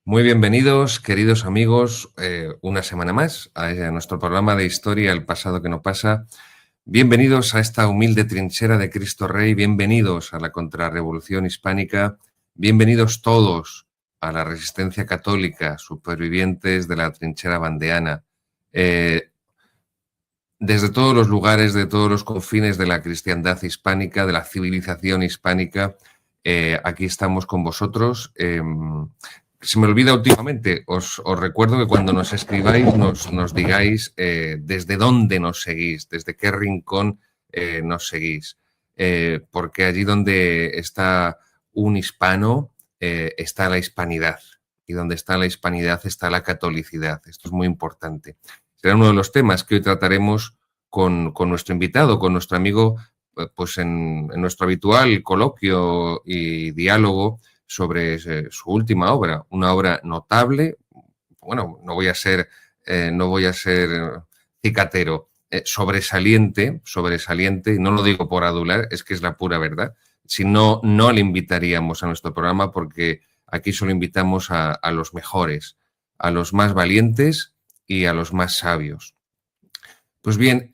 Muy bienvenidos, queridos amigos, una semana más a nuestro programa de historia El pasado que no pasa. Bienvenidos a esta humilde trinchera de Cristo Rey, bienvenidos a la contrarrevolución hispánica, bienvenidos todos a la resistencia católica, supervivientes de la trinchera vandeana. Desde todos los lugares, de todos los confines de la cristiandad hispánica, de la civilización hispánica, aquí estamos con vosotros. Se me olvida últimamente, os recuerdo que cuando nos escribáis nos digáis desde dónde nos seguís, desde qué rincón nos seguís, porque allí donde está un hispano está la hispanidad, y donde está la hispanidad está la catolicidad. Esto es muy importante. Será uno de los temas que hoy trataremos con nuestro invitado, con nuestro amigo, pues en nuestro habitual coloquio y diálogo sobre su última obra, una obra notable. Bueno, no voy a ser cicatero, sobresaliente, y no lo digo por adular, es que es la pura verdad. Si no, no le invitaríamos a nuestro programa, porque aquí solo invitamos a los mejores, a los más valientes y a los más sabios. Pues bien,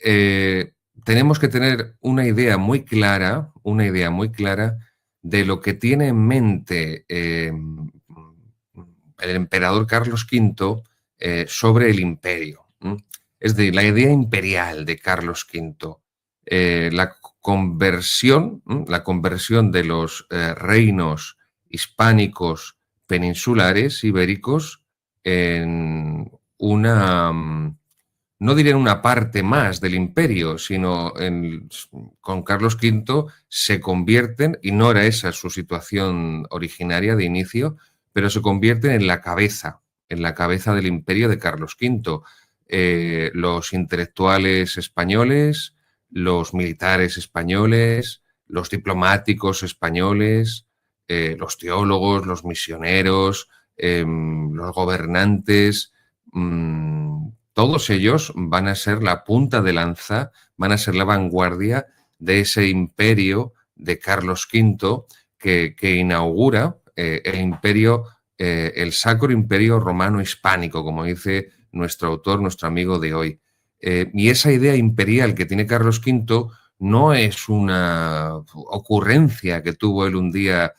tenemos que tener una idea muy clara de lo que tiene en mente el emperador Carlos V sobre el imperio. Es decir, la idea imperial de Carlos V, la conversión de los reinos hispánicos peninsulares ibéricos en una, no diré en una parte más del imperio, sino con Carlos V se convierten, y no era esa su situación originaria de inicio, pero se convierten en la cabeza del imperio de Carlos V. Los intelectuales españoles, los militares españoles, los diplomáticos españoles, los teólogos, los misioneros, los gobernantes, todos ellos van a ser la punta de lanza, van a ser la vanguardia de ese imperio de Carlos V que inaugura el imperio, el Sacro Imperio Romano Hispánico, como dice nuestro autor, nuestro amigo de hoy. Y esa idea imperial que tiene Carlos V no es una ocurrencia que tuvo él un día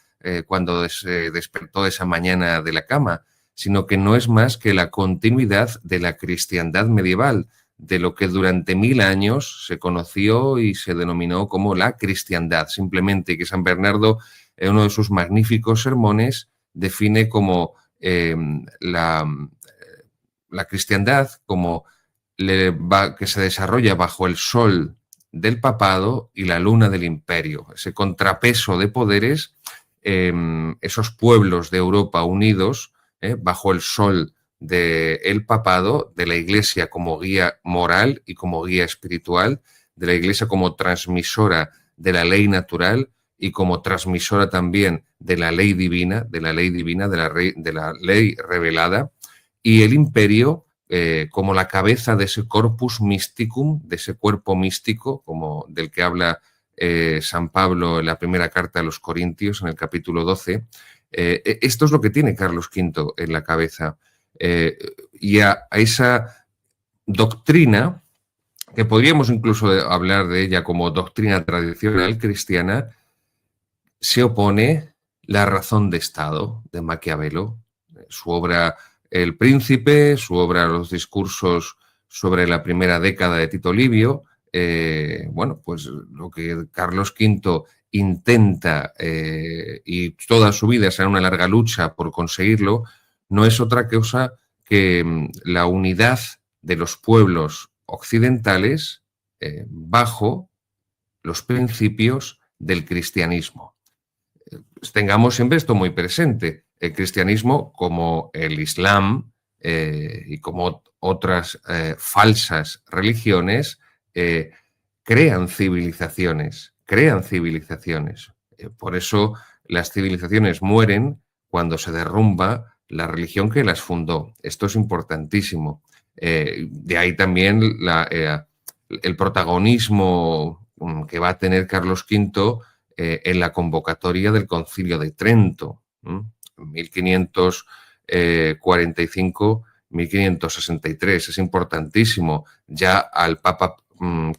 cuando se despertó esa mañana de la cama, sino que no es más que la continuidad de la cristiandad medieval, de lo que durante 1000 años se conoció y se denominó como la cristiandad, simplemente, y que San Bernardo, en uno de sus magníficos sermones, define como la cristiandad como que se desarrolla bajo el sol del papado y la luna del imperio, ese contrapeso de poderes, esos pueblos de Europa unidos bajo el sol del papado, de la Iglesia como guía moral y como guía espiritual, de la Iglesia como transmisora de la ley natural y como transmisora también de la ley divina, de la ley revelada, y el imperio como la cabeza de ese corpus mysticum, de ese cuerpo místico, como del que habla San Pablo en la primera carta a los Corintios, en el capítulo 12. Esto es lo que tiene Carlos V en la cabeza. Y a esa doctrina, que podríamos incluso hablar de ella como doctrina tradicional cristiana, se opone la razón de Estado de Maquiavelo. Su obra El Príncipe, su obra Los discursos sobre la primera década de Tito Livio. Bueno, pues lo que Carlos V intenta, y toda su vida será una larga lucha por conseguirlo, no es otra cosa que la unidad de los pueblos occidentales bajo los principios del cristianismo. Tengamos siempre esto muy presente. El cristianismo, como el Islam y como otras falsas religiones, crean civilizaciones. Por eso las civilizaciones mueren cuando se derrumba la religión que las fundó. Esto es importantísimo. De ahí también el protagonismo que va a tener Carlos V en la convocatoria del Concilio de Trento, en 1563. Es importantísimo. Ya al Papa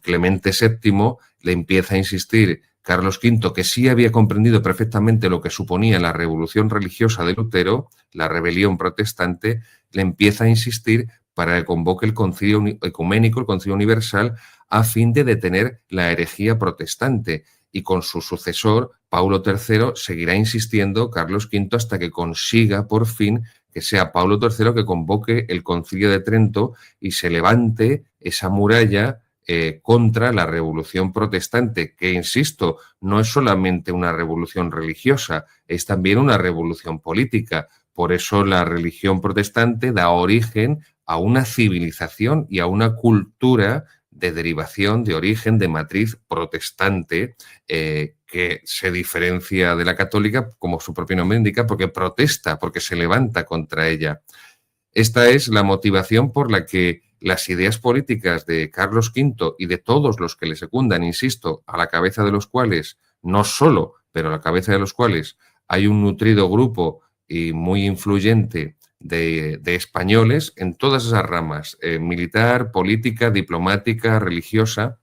Clemente VII le empieza a insistir Carlos V, que sí había comprendido perfectamente lo que suponía la revolución religiosa de Lutero, la rebelión protestante, le empieza a insistir para que convoque el concilio ecuménico, el concilio universal, a fin de detener la herejía protestante. Y con su sucesor, Paulo III, seguirá insistiendo Carlos V hasta que consiga por fin que sea Paulo III que convoque el Concilio de Trento y se levante esa muralla contra la revolución protestante, que, insisto, no es solamente una revolución religiosa, es también una revolución política. Por eso la religión protestante da origen a una civilización y a una cultura de derivación, de origen, de matriz protestante, que se diferencia de la católica, como su propio nombre indica, porque protesta, porque se levanta contra ella. Esta es la motivación por la que las ideas políticas de Carlos V y de todos los que le secundan, insisto, a la cabeza de los cuales, no solo, pero a la cabeza de los cuales hay un nutrido grupo y muy influyente de españoles en todas esas ramas, militar, política, diplomática, religiosa,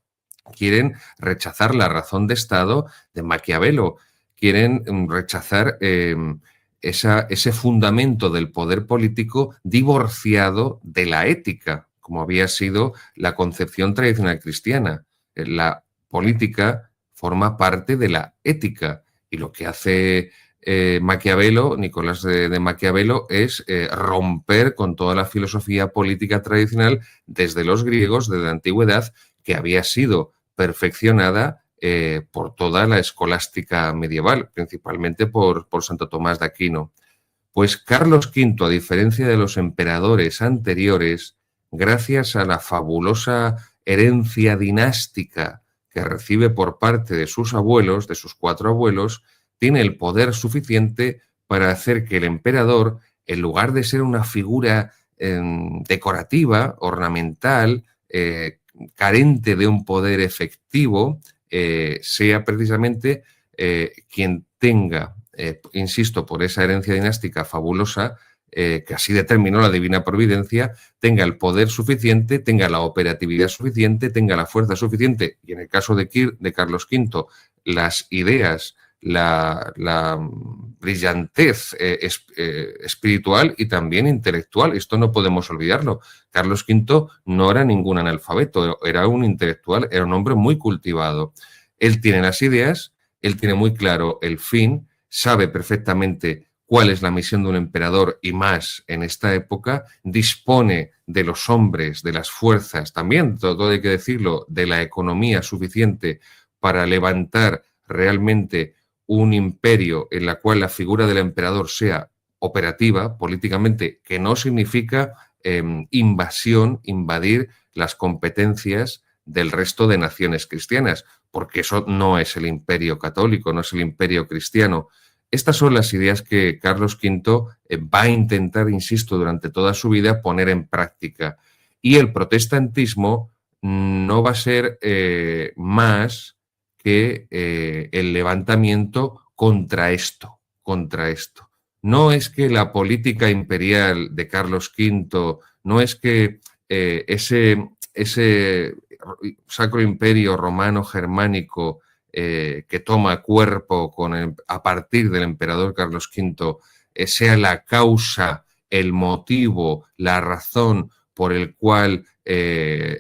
quieren rechazar la razón de Estado de Maquiavelo, quieren rechazar ese fundamento del poder político divorciado de la ética, como había sido la concepción tradicional cristiana. La política forma parte de la ética y lo que hace Maquiavelo, Nicolás de Maquiavelo, es romper con toda la filosofía política tradicional desde los griegos, desde la antigüedad, que había sido perfeccionada por toda la escolástica medieval, principalmente por Santo Tomás de Aquino. Pues Carlos V, a diferencia de los emperadores anteriores, gracias a la fabulosa herencia dinástica que recibe por parte de sus abuelos, de sus 4 abuelos, tiene el poder suficiente para hacer que el emperador, en lugar de ser una figura decorativa, ornamental, carente de un poder efectivo, sea precisamente quien tenga, insisto, por esa herencia dinástica fabulosa, que así determinó la divina providencia, tenga el poder suficiente, tenga la operatividad suficiente, tenga la fuerza suficiente, y en el caso de Carlos V, las ideas, la brillantez espiritual y también intelectual. Esto no podemos olvidarlo. Carlos V no era ningún analfabeto, era un intelectual, era un hombre muy cultivado. Él tiene las ideas, él tiene muy claro el fin, sabe perfectamente cuál es la misión de un emperador y más en esta época, dispone de los hombres, de las fuerzas, también, todo hay que decirlo, de la economía suficiente para levantar realmente un imperio en la cual la figura del emperador sea operativa políticamente, que no significa invasión, invadir las competencias del resto de naciones cristianas, porque eso no es el imperio católico, no es el imperio cristiano. Estas son las ideas que Carlos V va a intentar, insisto, durante toda su vida poner en práctica. Y el protestantismo no va a ser más que el levantamiento contra esto, contra esto. No es que la política imperial de Carlos V, no es que ese Sacro Imperio Romano Germánico que toma cuerpo a partir del emperador Carlos V sea la causa, el motivo, la razón por el cual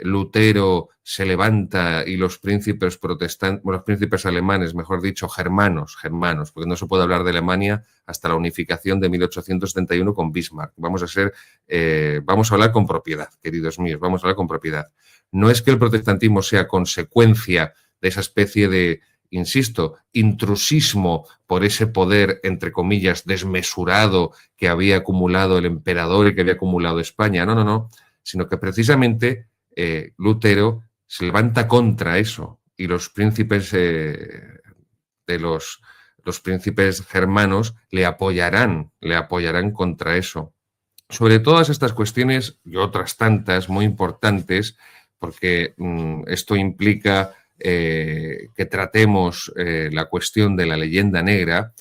Lutero se levanta y los príncipes protestantes, los príncipes alemanes, mejor dicho, germanos, porque no se puede hablar de Alemania hasta la unificación de 1871 con Bismarck. Vamos a hablar con propiedad, queridos míos, vamos a hablar con propiedad. No es que el protestantismo sea consecuencia de esa especie de, insisto, intrusismo por ese poder, entre comillas, desmesurado que había acumulado el emperador y que había acumulado España. No, sino que precisamente Lutero se levanta contra eso y los príncipes los príncipes germanos le apoyarán contra eso. Sobre todas estas cuestiones y otras tantas muy importantes, porque esto implica que tratemos la cuestión de la leyenda negra,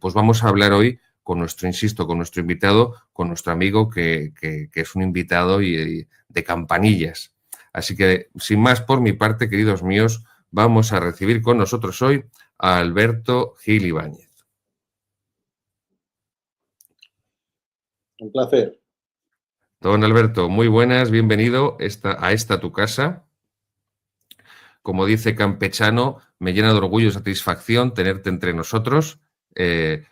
pues vamos a hablar hoy con nuestro, insisto, con nuestro invitado, con nuestro amigo que es un invitado y de campanillas. Así que, sin más por mi parte, queridos míos, vamos a recibir con nosotros hoy a Alberto Gil Ibáñez. Un placer. Don Alberto, muy buenas, bienvenido a esta tu casa. Como dice Campechano, me llena de orgullo y satisfacción tenerte entre nosotros.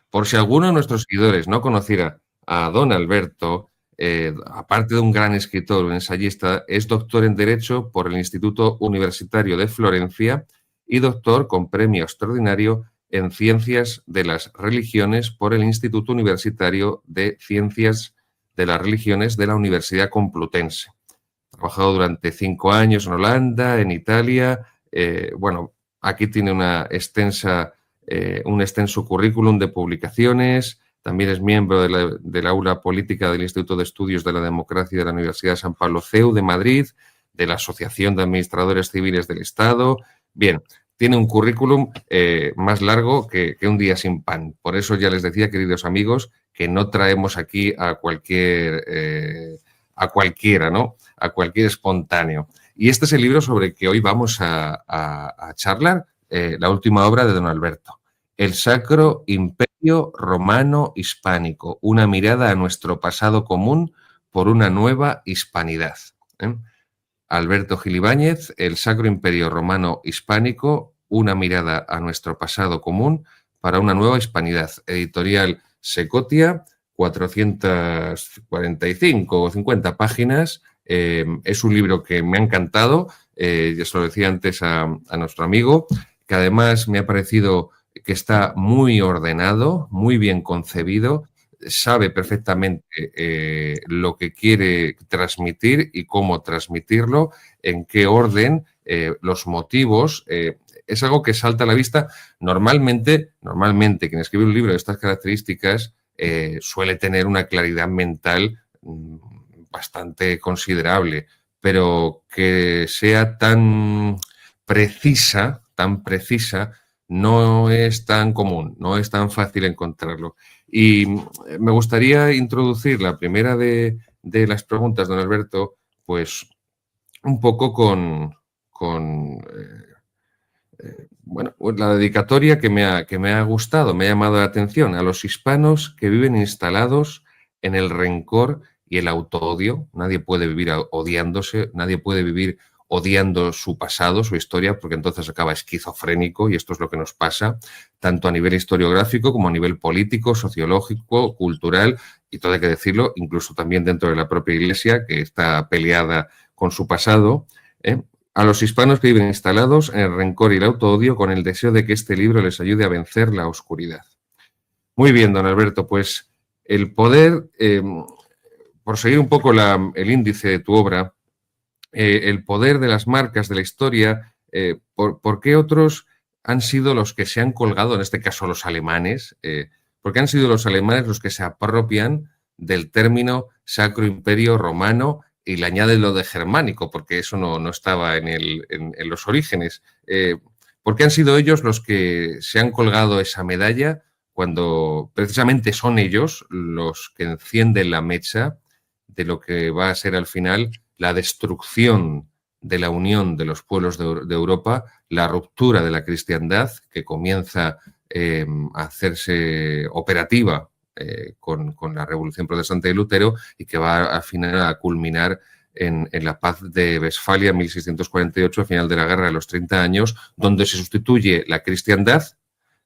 Por si alguno de nuestros seguidores no conociera a don Alberto, aparte de un gran escritor, un ensayista, es doctor en Derecho por el Instituto Universitario de Florencia y doctor con premio extraordinario en Ciencias de las Religiones por el Instituto Universitario de Ciencias de las Religiones de la Universidad Complutense. Ha trabajado durante 5 años en Holanda, en Italia. Bueno, aquí tiene un extenso currículum de publicaciones. También es miembro del aula política del Instituto de Estudios de la Democracia de la Universidad de San Pablo CEU de Madrid, de la Asociación de Administradores Civiles del Estado. Bien, tiene un currículum más largo que un día sin pan. Por eso ya les decía, queridos amigos, que no traemos aquí a cualquiera, ¿no? A cualquier espontáneo. Y este es el libro sobre el que hoy vamos a charlar, la última obra de don Alberto. El Sacro Imperio Romano Hispánico, una mirada a nuestro pasado común por una nueva hispanidad. Alberto Gil Ibáñez, El Sacro Imperio Romano Hispánico, una mirada a nuestro pasado común para una nueva hispanidad. Editorial Secotia, 445 o 50 páginas. Es un libro que me ha encantado, ya se lo decía antes a nuestro amigo, que además me ha parecido que está muy ordenado, muy bien concebido, sabe perfectamente lo que quiere transmitir y cómo transmitirlo, en qué orden, los motivos. Es algo que salta a la vista. Normalmente quien escribe un libro de estas características suele tener una claridad mental bastante considerable, pero que sea tan precisa, no es tan común, no es tan fácil encontrarlo. Y me gustaría introducir la primera de las preguntas, don Alberto, pues un poco con bueno, la dedicatoria que me ha gustado, me ha llamado la atención, a los hispanos que viven instalados en el rencor y el autoodio. Nadie puede vivir odiándose, nadie puede vivir odiando su pasado, su historia, porque entonces acaba esquizofrénico, y esto es lo que nos pasa, tanto a nivel historiográfico como a nivel político, sociológico, cultural, y todo hay que decirlo, incluso también dentro de la propia Iglesia, que está peleada con su pasado. A los hispanos que viven instalados en el rencor y el autoodio, con el deseo de que este libro les ayude a vencer la oscuridad. Muy bien, don Alberto, pues el poder, por seguir un poco el índice de tu obra, el poder de las marcas de la historia, ¿por qué otros han sido los que se han colgado, en este caso los alemanes? ¿Por qué han sido los alemanes los que se apropian del término Sacro Imperio Romano y le añaden lo de germánico, porque eso no estaba en los orígenes? ¿Por qué han sido ellos los que se han colgado esa medalla cuando precisamente son ellos los que encienden la mecha de lo que va a ser al final la destrucción de la unión de los pueblos de Europa, la ruptura de la cristiandad que comienza a hacerse operativa con la Revolución Protestante de Lutero y que va al final a culminar en la paz de Westfalia en 1648, al final de la Guerra de los 30 años, donde se sustituye la cristiandad,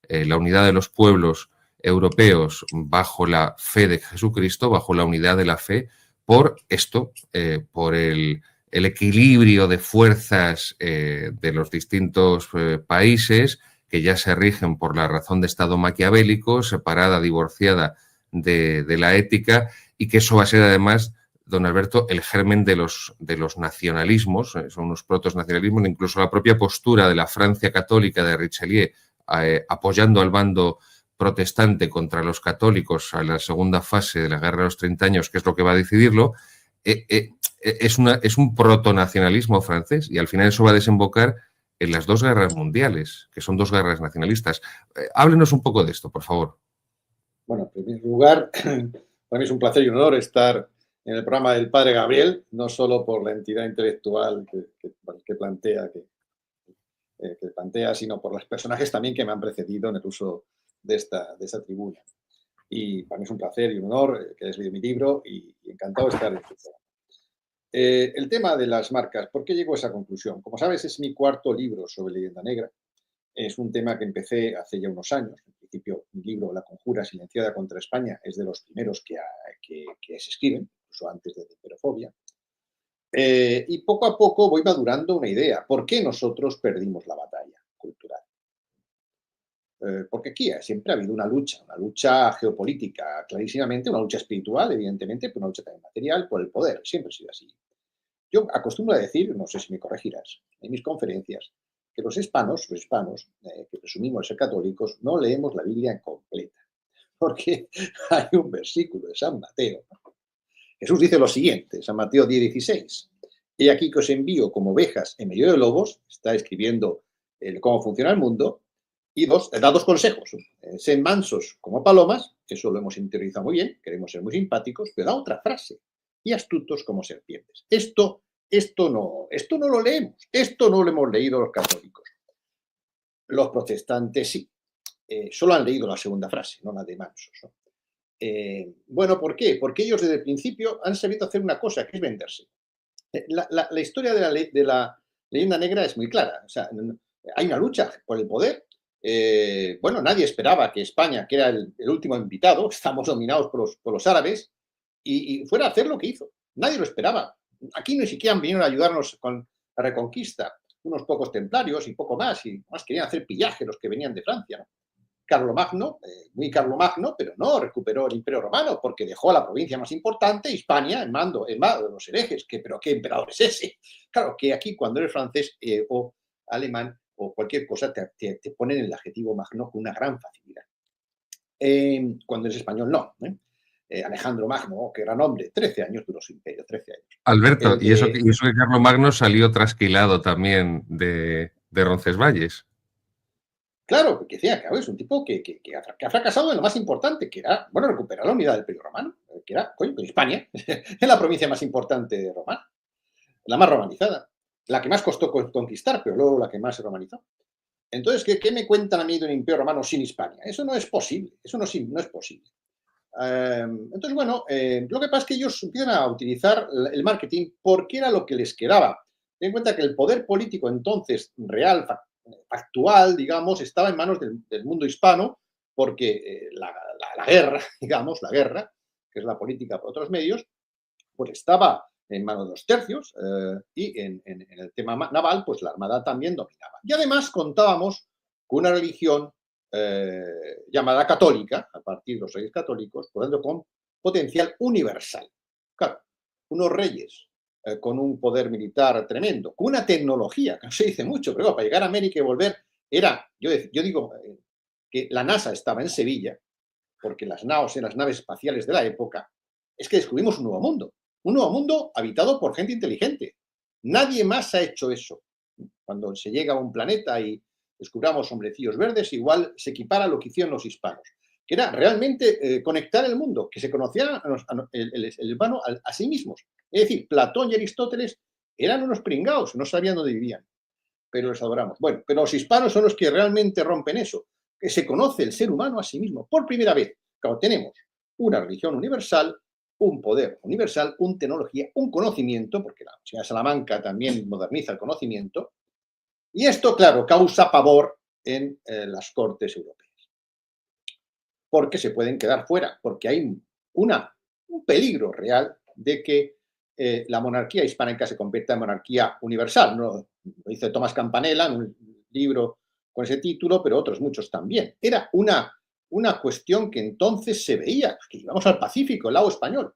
la unidad de los pueblos europeos bajo la fe de Jesucristo, bajo la unidad de la fe, por esto, por el equilibrio de fuerzas de los distintos países que ya se rigen por la razón de Estado maquiavélico, separada, divorciada de la ética, y que eso va a ser además, don Alberto, el germen de los nacionalismos, son unos proto-nacionalismos, incluso la propia postura de la Francia católica de Richelieu apoyando al bando protestante contra los católicos a la segunda fase de la Guerra de los 30 años, que es lo que va a decidirlo, es un protonacionalismo francés, y al final eso va a desembocar en las 2 guerras mundiales, que son 2 guerras nacionalistas. Háblenos un poco de esto, por favor. Bueno, en primer lugar, para mí es un placer y un honor estar en el programa del Padre Gabriel, no solo por la entidad intelectual que plantea, que plantea, sino por los personajes también que me han precedido en el uso de esta tribuna. Y para mí es un placer y un honor que hayas leído mi libro y encantado de estar en tu programa. El tema de las marcas, ¿por qué llego a esa conclusión? Como sabes, es mi cuarto libro sobre leyenda negra. Es un tema que empecé hace ya unos años. En principio, mi libro La conjura silenciada contra España es de los primeros que se escriben, incluso antes de Hiperofobia. Y poco a poco voy madurando una idea. ¿Por qué nosotros perdimos la batalla cultural? Porque aquí siempre ha habido una lucha geopolítica, clarísimamente, una lucha espiritual, evidentemente, pero una lucha también material por el poder. Siempre ha sido así. Yo acostumbro a decir, no sé si me corregirás, en mis conferencias, que los hispanos, que presumimos ser católicos, no leemos la Biblia completa. Porque hay un versículo de San Mateo. Jesús dice lo siguiente, San Mateo 10:16. He aquí que os envío como ovejas en medio de lobos, está escribiendo cómo funciona el mundo, y da dos consejos. Sed mansos como palomas, eso lo hemos interiorizado muy bien, queremos ser muy simpáticos, pero da otra frase, y astutos como serpientes. Esto no lo leemos, esto no lo hemos leído los católicos. Los protestantes sí, solo han leído la segunda frase, no la de mansos, ¿no? Bueno, ¿por qué? Porque ellos desde el principio han sabido hacer una cosa, que es venderse. La historia de la leyenda negra es muy clara. O sea, hay una lucha por el poder. Bueno, nadie esperaba que España, que era el último invitado, estamos dominados por los árabes, y fuera a hacer lo que hizo. Nadie lo esperaba. Aquí ni siquiera vinieron a ayudarnos con la reconquista. Unos pocos templarios y poco más, y más querían hacer pillaje los que venían de Francia, ¿no? Carlomagno, muy Carlomagno, pero no recuperó el Imperio Romano porque dejó a la provincia más importante, Hispania, en mando de los herejes. ¿Pero qué emperador es ese? Claro, que aquí cuando eres francés o alemán o cualquier cosa te ponen el adjetivo magno con una gran facilidad. Cuando eres español, no. Alejandro Magno, que gran hombre, 13 años duró su imperio, 13 años. Alberto, y eso que Carlomagno salió trasquilado también de Roncesvalles. Claro, porque decía, claro, es un tipo que ha fracasado en lo más importante, que era, bueno, recuperar la unidad del Imperio Romano, que era, coño, Hispania, es la provincia más importante de Roma, la más romanizada, la que más costó conquistar, pero luego la que más se romanizó. Entonces, ¿qué me cuentan a mí de un Imperio Romano sin Hispania? Eso no es posible, eso no es posible. Entonces, bueno, lo que pasa es que ellos empiezan a utilizar el marketing porque era lo que les quedaba. Ten en cuenta que el poder político entonces real, actual, digamos, estaba en manos del mundo hispano, porque la guerra, digamos, la guerra, que es la política por otros medios, pues estaba en manos de los tercios y en el tema naval, pues la armada también dominaba. Y además contábamos con una religión llamada católica, a partir de los reyes católicos, por lo tanto, con potencial universal. Claro, unos reyes con un poder militar tremendo, con una tecnología, que no se dice mucho, pero para llegar a América y volver, yo digo que la NASA estaba en Sevilla, porque las naves espaciales de la época, es que descubrimos un nuevo mundo habitado por gente inteligente. Nadie más ha hecho eso. Cuando se llega a un planeta y descubramos hombrecillos verdes, igual se equipara a lo que hicieron los hispanos, que era realmente conectar el mundo, que se conocieran el humano a sí mismos. Es decir, Platón y Aristóteles eran unos pringaos, no sabían dónde vivían, pero los adoramos. Bueno, pero los hispanos son los que realmente rompen eso, que se conoce el ser humano a sí mismo. Por primera vez, claro, tenemos una religión universal, un poder universal, una tecnología, un conocimiento, porque la Universidad de Salamanca también moderniza el conocimiento, y esto, claro, causa pavor en las cortes europeas, porque se pueden quedar fuera, porque hay un peligro real de que la monarquía hispánica se convierta en monarquía universal. ¿No? Lo dice Tomás Campanella en un libro con ese título, pero otros muchos también. Era una cuestión que entonces se veía, que íbamos al Pacífico, el lado español.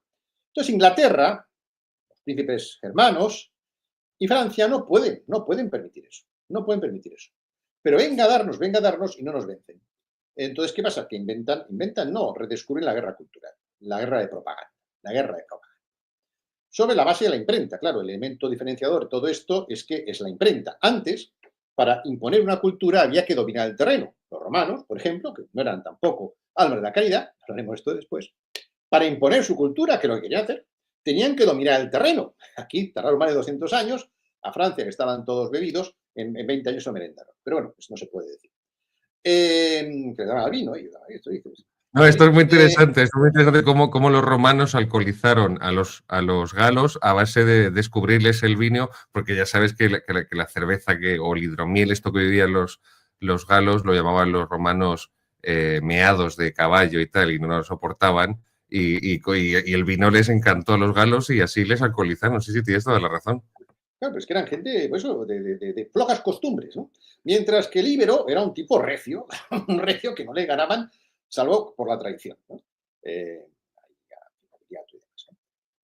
Entonces Inglaterra, los príncipes germanos y Francia no pueden permitir eso. No pueden permitir eso. Pero venga a darnos y no nos vencen. Entonces, ¿qué pasa? Que inventan, no, redescubren la guerra cultural, la guerra de propaganda. Sobre la base de la imprenta, claro, el elemento diferenciador de todo esto es que es la imprenta. Antes, para imponer una cultura había que dominar el terreno. Los romanos, por ejemplo, que no eran tampoco almas de la caridad, hablaremos de esto después, para imponer su cultura, que es lo que querían hacer, tenían que dominar el terreno. Aquí tardaron más de 200 años, a Francia, que estaban todos bebidos, en 20 años se merendaron. Pero bueno, eso no se puede decir. Que le daban al vino, esto dices. No, esto es muy interesante cómo los romanos alcoholizaron a los galos a base de descubrirles el vino, porque ya sabes que la cerveza o el hidromiel, esto que vivían los galos, lo llamaban los romanos meados de caballo y tal, y no lo soportaban, y el vino les encantó a los galos y así les alcoholizaron. Sí, sí, tienes toda la razón. Claro, pues que eran gente pues eso, de flojas costumbres, ¿no? Mientras que el íbero era un tipo recio, un recio que no le ganaban, salvo por la traición, ¿no? Eh,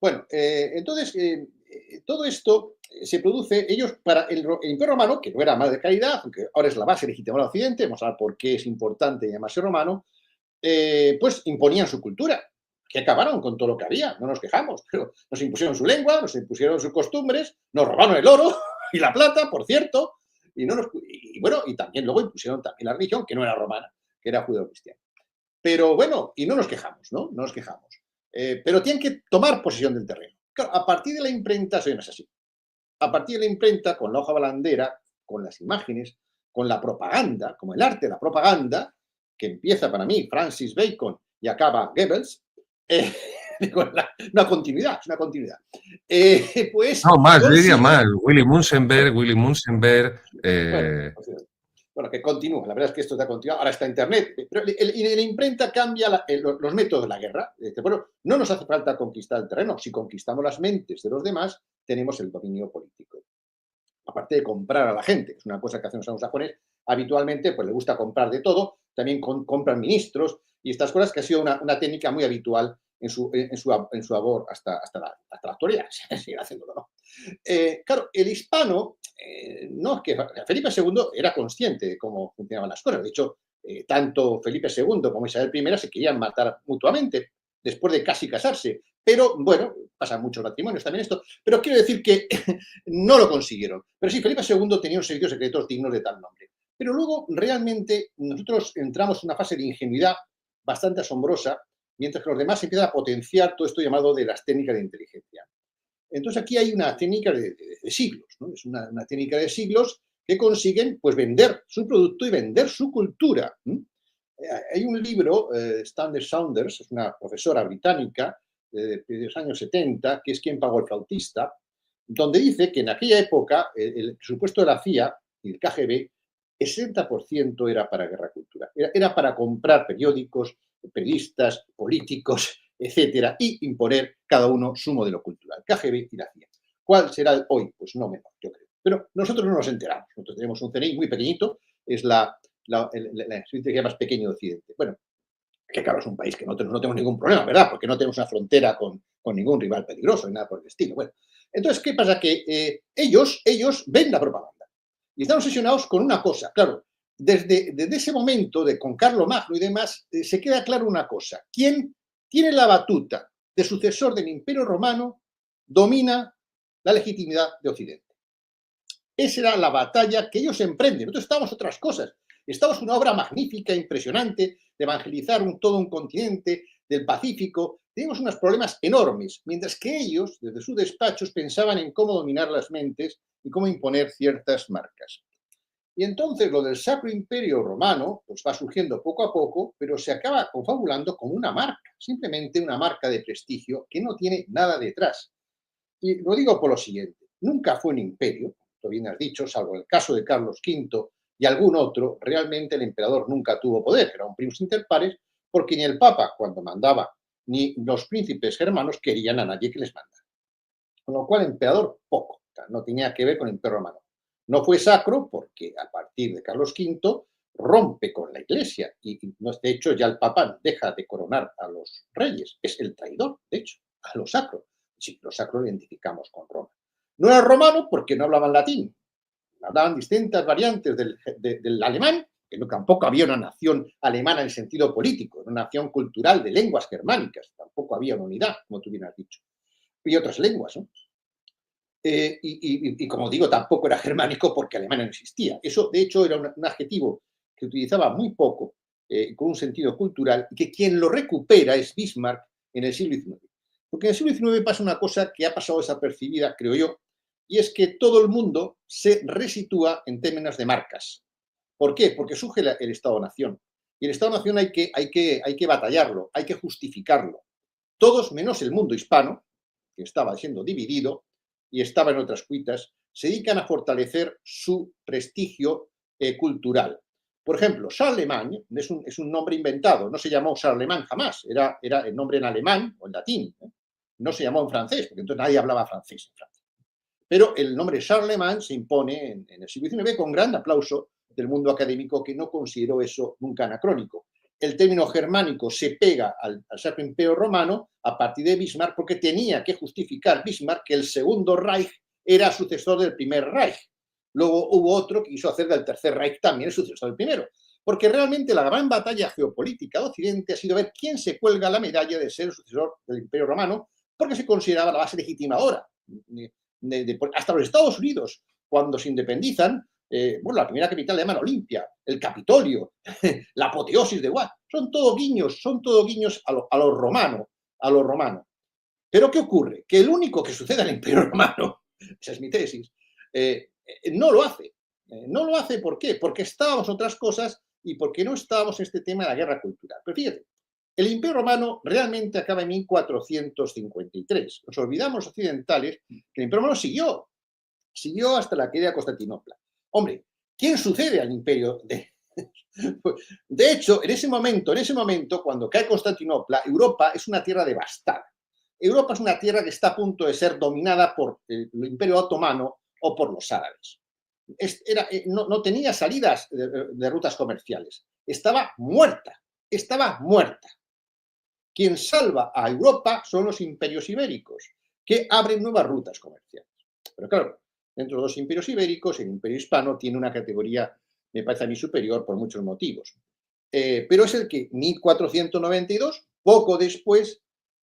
bueno, entonces, todo esto se produce, ellos, para el Imperio Romano, que no era más de calidad, aunque ahora es la base legítima del Occidente, vamos a ver por qué es importante llamarse romano, pues imponían su cultura, que acabaron con todo lo que había, no nos quejamos, pero nos impusieron su lengua, nos impusieron sus costumbres, nos robaron el oro y la plata, por cierto, y bueno, y también luego impusieron también la religión, que no era romana, que era judeo-cristiana. Pero bueno, y no nos quejamos, ¿no? No nos quejamos. Pero tienen que tomar posesión del terreno. Claro, a partir de la imprenta, eso no es así. A partir de la imprenta, con la hoja balandera, con las imágenes, con la propaganda, como el arte de la propaganda, que empieza para mí Francis Bacon y acaba Goebbels, eh, una continuidad, es una continuidad. Pues No, más, yo diría consigue, más. Willy Munzenberg. bueno, bueno, que continúa, la verdad es que esto está continuado, ahora está Internet, pero la imprenta cambia los métodos de la guerra. Bueno, no nos hace falta conquistar el terreno, si conquistamos las mentes de los demás, tenemos el dominio político. Aparte de comprar a la gente, que es una cosa que hacen los anglosajones, habitualmente pues le gusta comprar de todo, también compran ministros y estas cosas que ha sido una técnica muy habitual en su labor hasta la actualidad, seguir haciéndolo, ¿no? Claro, el hispano, no es que Felipe II era consciente de cómo funcionaban las cosas. De hecho, tanto Felipe II como Isabel I se querían matar mutuamente después de casi casarse. Pero bueno, pasan muchos matrimonios también esto. Pero quiero decir que no lo consiguieron. Pero sí, Felipe II tenía unos servicios secretos dignos de tal nombre. Pero luego, realmente, nosotros entramos en una fase de ingenuidad bastante asombrosa, mientras que los demás empiezan a potenciar todo esto llamado de las técnicas de inteligencia. Entonces aquí hay una técnica de siglos, ¿no? Es una técnica de siglos que consiguen pues vender su producto y vender su cultura. Hay un libro, Standard Saunders, es una profesora británica de los años 70, que es Quien pagó el flautista, donde dice que en aquella época el presupuesto de la CIA y el KGB, el 60% era para guerra cultural, era para comprar periódicos, periodistas, políticos, etcétera, y imponer cada uno su modelo cultural, KGB y la CIA. ¿Cuál será hoy? Pues no menor, yo creo. Pero nosotros no nos enteramos. Nosotros tenemos un CNI muy pequeñito, es la institución más pequeño de Occidente. Bueno, que claro, es un país que no tenemos ningún problema, ¿verdad? Porque no tenemos una frontera con ningún rival peligroso ni nada por el estilo. Bueno, entonces, ¿qué pasa? Que ellos ven la propaganda y están obsesionados con una cosa. Claro, desde ese momento, con Carlomagno y demás, se queda claro una cosa. ¿Quién tiene la batuta de sucesor del Imperio Romano? Domina la legitimidad de Occidente. Esa era la batalla que ellos emprenden. Nosotros estamos otras cosas. Estamos en una obra magnífica, impresionante, de evangelizar todo un continente del Pacífico. Tenemos unos problemas enormes, mientras que ellos, desde sus despachos, pensaban en cómo dominar las mentes y cómo imponer ciertas marcas. Y entonces lo del Sacro Imperio Romano pues va surgiendo poco a poco, pero se acaba confabulando como una marca, simplemente una marca de prestigio que no tiene nada detrás. Y lo digo por lo siguiente, nunca fue un imperio, como bien has dicho, salvo el caso de Carlos V y algún otro, realmente el emperador nunca tuvo poder, era un primus inter pares, porque ni el Papa, cuando mandaba, ni los príncipes germanos querían a nadie que les mandara. Con lo cual, emperador, poco, no tenía que ver con el Imperio Romano. No fue sacro porque a partir de Carlos V rompe con la Iglesia y de hecho ya el Papa deja de coronar a los reyes, es el traidor, de hecho, a lo sacro. Sí, lo sacro lo identificamos con Roma. No era romano porque no hablaban latín, hablaban distintas variantes del alemán, que no, tampoco había una nación alemana en el sentido político, era una nación cultural de lenguas germánicas, tampoco había una unidad, como tú bien has dicho, y otras lenguas, ¿no? Y como digo, tampoco era germánico porque Alemania no existía. Eso, de hecho, era un adjetivo que utilizaba muy poco con un sentido cultural, y que quien lo recupera es Bismarck en el siglo XIX. Porque en el siglo XIX pasa una cosa que ha pasado desapercibida, creo yo, y es que todo el mundo se resitúa en términos de marcas. ¿Por qué? Porque surge el Estado-Nación. Y el Estado-Nación hay que batallarlo, hay que justificarlo. Todos, menos el mundo hispano, que estaba siendo dividido y estaba en otras cuitas, se dedican a fortalecer su prestigio cultural. Por ejemplo, Charlemagne es un nombre inventado, no se llamó Charlemagne jamás, era el nombre en alemán o en latín, no se llamó en francés, porque entonces nadie hablaba francés en Francia. Pero el nombre Charlemagne se impone en el siglo XIX con gran aplauso del mundo académico, que no consideró eso nunca anacrónico. El término germánico se pega al Sacro Imperio Romano a partir de Bismarck, porque tenía que justificar Bismarck que el Segundo Reich era sucesor del Primer Reich. Luego hubo otro que quiso hacer del Tercer Reich también el sucesor del primero. Porque realmente la gran batalla geopolítica de Occidente ha sido ver quién se cuelga la medalla de ser el sucesor del Imperio Romano, porque se consideraba la base legitimadora. Hasta los Estados Unidos, cuando se independizan, la primera capital le llaman Olimpia, el Capitolio, la apoteosis de Watt, son todo guiños a lo romano. Pero ¿qué ocurre? Que el único que sucede al Imperio Romano, esa es mi tesis, no lo hace. No lo hace, ¿por qué? Porque estábamos en otras cosas y porque no estábamos en este tema de la guerra cultural. Pero fíjate, el Imperio Romano realmente acaba en 1453. Nos olvidamos los occidentales que el Imperio Romano siguió hasta la caída de Constantinopla. Hombre, ¿quién sucede al Imperio? De hecho, en ese momento, cuando cae Constantinopla, Europa es una tierra devastada. Europa es una tierra que está a punto de ser dominada por el Imperio Otomano o por los árabes. No tenía salidas de rutas comerciales. Estaba muerta. Quien salva a Europa son los imperios ibéricos, que abren nuevas rutas comerciales. Pero claro, dentro de los imperios ibéricos, el imperio hispano tiene una categoría, me parece a mí, superior por muchos motivos. Pero es el que 1492, poco después,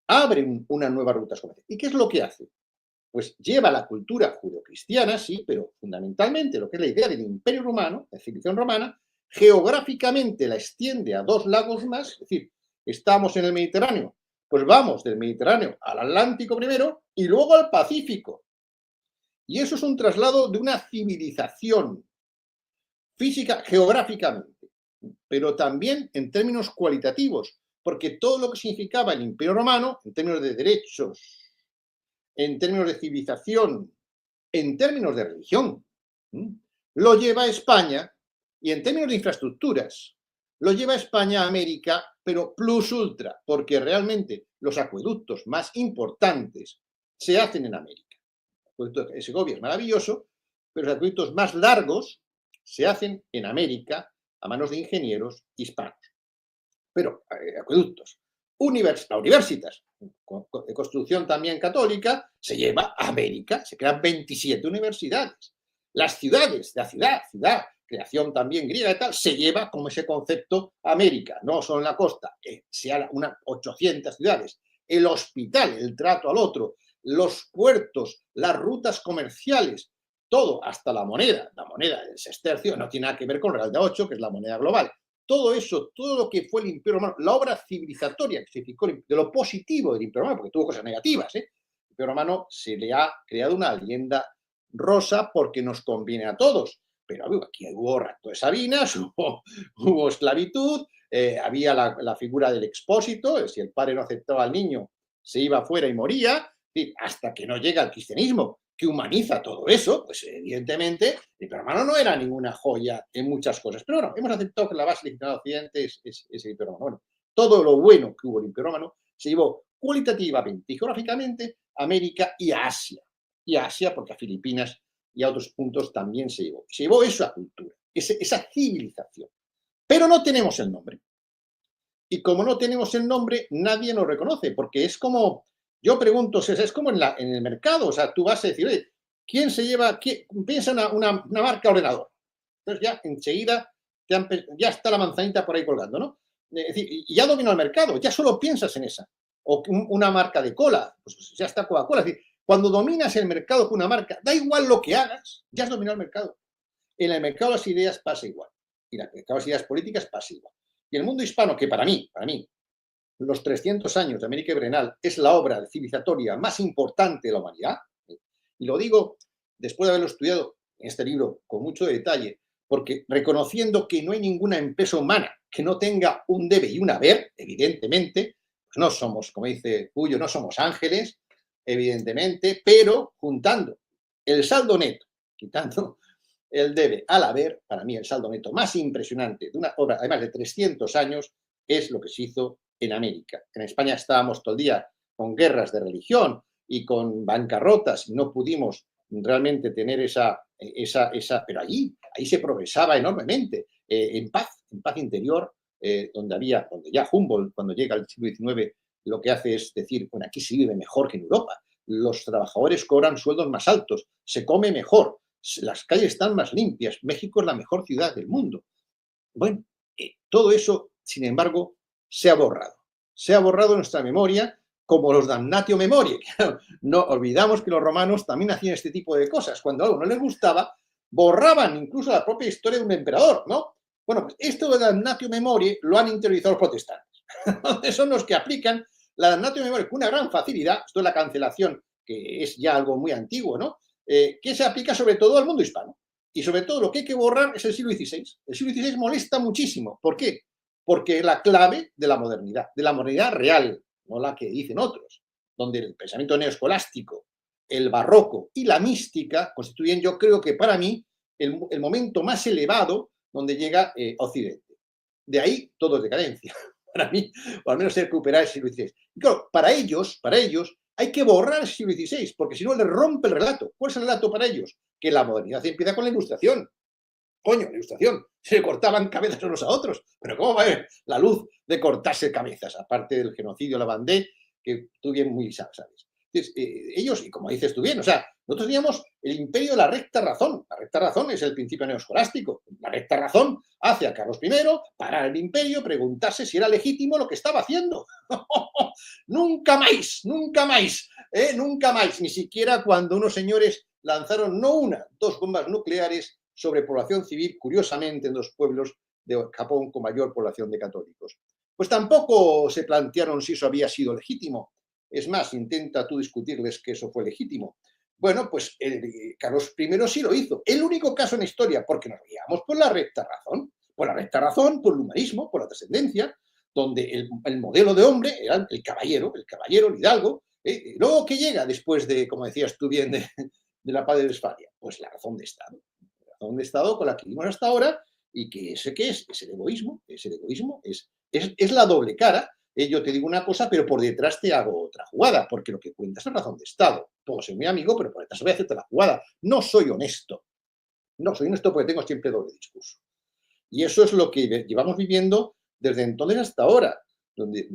abre una nueva ruta comercial. ¿Y qué es lo que hace? Pues lleva la cultura judeocristiana, sí, pero fundamentalmente lo que es la idea del imperio romano, la civilización romana, geográficamente la extiende a 2 lagos más, es decir, estamos en el Mediterráneo, pues vamos del Mediterráneo al Atlántico primero y luego al Pacífico. Y eso es un traslado de una civilización física, geográficamente, pero también en términos cualitativos, porque todo lo que significaba el Imperio Romano, en términos de derechos, en términos de civilización, en términos de religión, lo lleva a España, y en términos de infraestructuras, lo lleva a España a América, pero plus ultra, porque realmente los acueductos más importantes se hacen en América. El acueducto de Segovia es maravilloso, pero los acueductos más largos se hacen en América a manos de ingenieros hispanos. Pero acueductos, universitas, de construcción también católica, se lleva a América, se crean 27 universidades. Las ciudades, ciudad, creación también griega y tal, se lleva como ese concepto a América, no solo en la costa, se hagan unas 800 ciudades. El hospital, el trato al otro, los puertos, las rutas comerciales, todo, hasta la moneda del sestercio, no tiene nada que ver con el real de 8, que es la moneda global. Todo eso, todo lo que fue el Imperio Romano, la obra civilizatoria que significó de lo positivo del Imperio Romano, porque tuvo cosas negativas, el Imperio Romano se le ha creado una leyenda rosa porque nos conviene a todos, pero aquí hubo rapto de Sabinas, hubo esclavitud, había la figura del expósito, si el padre no aceptaba al niño, se iba afuera y moría, hasta que no llega el cristianismo, que humaniza todo eso, pues evidentemente el Imperio Romano no era ninguna joya en muchas cosas. Pero bueno, hemos aceptado que la base legislativa de Occidente es el Imperio Romano. Bueno, todo lo bueno que hubo el Imperio Romano se llevó cualitativamente y geográficamente a América y a Asia. Y a Asia, porque a Filipinas y a otros puntos también se llevó. Se llevó esa cultura, esa civilización. Pero no tenemos el nombre. Y como no tenemos el nombre, nadie nos reconoce, porque es como... Yo pregunto, es como en el mercado, o sea, tú vas a decir, oye, ¿quién se lleva, piensa una marca ordenador? Entonces ya enseguida ya está la manzanita por ahí colgando, ¿no? Es decir, y ya dominó el mercado, ya solo piensas en esa. O una marca de cola, pues ya está Coca-Cola. Es decir, cuando dominas el mercado con una marca, da igual lo que hagas, ya has dominado el mercado. En el mercado de las ideas pasa igual. Y en el mercado de las ideas políticas pasa igual. Y el mundo hispano, que para mí, los 300 años de América Brenal es la obra civilizatoria más importante de la humanidad, y lo digo después de haberlo estudiado en este libro con mucho detalle, porque reconociendo que no hay ninguna empresa humana que no tenga un debe y un haber, evidentemente, pues no somos, como dice Puyo, no somos ángeles, evidentemente, pero juntando el saldo neto, quitando el debe al haber, para mí el saldo neto más impresionante de una obra, además de 300 años, es lo que se hizo en América. En España estábamos todo el día con guerras de religión y con bancarrotas y no pudimos realmente tener pero ahí se progresaba enormemente, en paz interior, donde ya Humboldt, cuando llega al siglo XIX, lo que hace es decir, bueno, aquí se vive mejor que en Europa, los trabajadores cobran sueldos más altos, se come mejor, las calles están más limpias, México es la mejor ciudad del mundo. Bueno, todo eso, sin embargo, se ha borrado. Se ha borrado en nuestra memoria, como los damnatio memoriae. No olvidamos que los romanos también hacían este tipo de cosas. Cuando algo no les gustaba, borraban incluso la propia historia de un emperador, ¿no? Bueno, pues esto de damnatio memoriae lo han interiorizado los protestantes. Son los que aplican la damnatio memoriae con una gran facilidad. Esto es la cancelación, que es ya algo muy antiguo, ¿no? Que se aplica sobre todo al mundo hispano. Y sobre todo lo que hay que borrar es el siglo XVI. El siglo XVI molesta muchísimo. ¿Por qué? Porque es la clave de la modernidad real, no la que dicen otros, donde el pensamiento neoescolástico, el barroco y la mística constituyen, yo creo que para mí, el momento más elevado donde llega Occidente. De ahí todo es decadencia, para mí, o al menos recuperar el siglo XVI. Y claro, para ellos, hay que borrar el siglo XVI, porque si no les rompe el relato. ¿Cuál es el relato para ellos? Que la modernidad empieza con la Ilustración. Coño, la Ilustración. Se cortaban cabezas unos a otros. Pero ¿cómo va a haber la luz de cortarse cabezas? Aparte del genocidio, la Vendée, que tú bien muy sabes. Entonces, ellos, y como dices tú bien, o sea, nosotros teníamos el imperio de la recta razón. La recta razón es el principio neoescolástico. La recta razón hace a Carlos I parar el imperio, preguntarse si era legítimo lo que estaba haciendo. Nunca más, nunca más, nunca más. Ni siquiera cuando unos señores lanzaron no una, dos bombas nucleares sobre población civil, curiosamente en dos pueblos de Japón con mayor población de católicos. Pues tampoco se plantearon si eso había sido legítimo. Es más, intenta tú discutirles que eso fue legítimo. Bueno, pues Carlos I sí lo hizo. El único caso en la historia, porque nos guiamos por la recta razón, por el humanismo, por la trascendencia, donde el modelo de hombre era el caballero, el hidalgo. Luego, ¿qué llega después de, como decías tú bien, de la paz de Westfalia? Pues la razón de Estado. La razón de Estado con la que vivimos hasta ahora y que ¿qué es? Es el egoísmo. Es la doble cara. Yo te digo una cosa, pero por detrás te hago otra jugada, porque lo que cuenta es la razón de Estado. Puedo ser mi amigo, pero por detrás voy a hacerte la jugada. No soy honesto. No soy honesto porque tengo siempre doble discurso. Y eso es lo que llevamos viviendo desde entonces hasta ahora, donde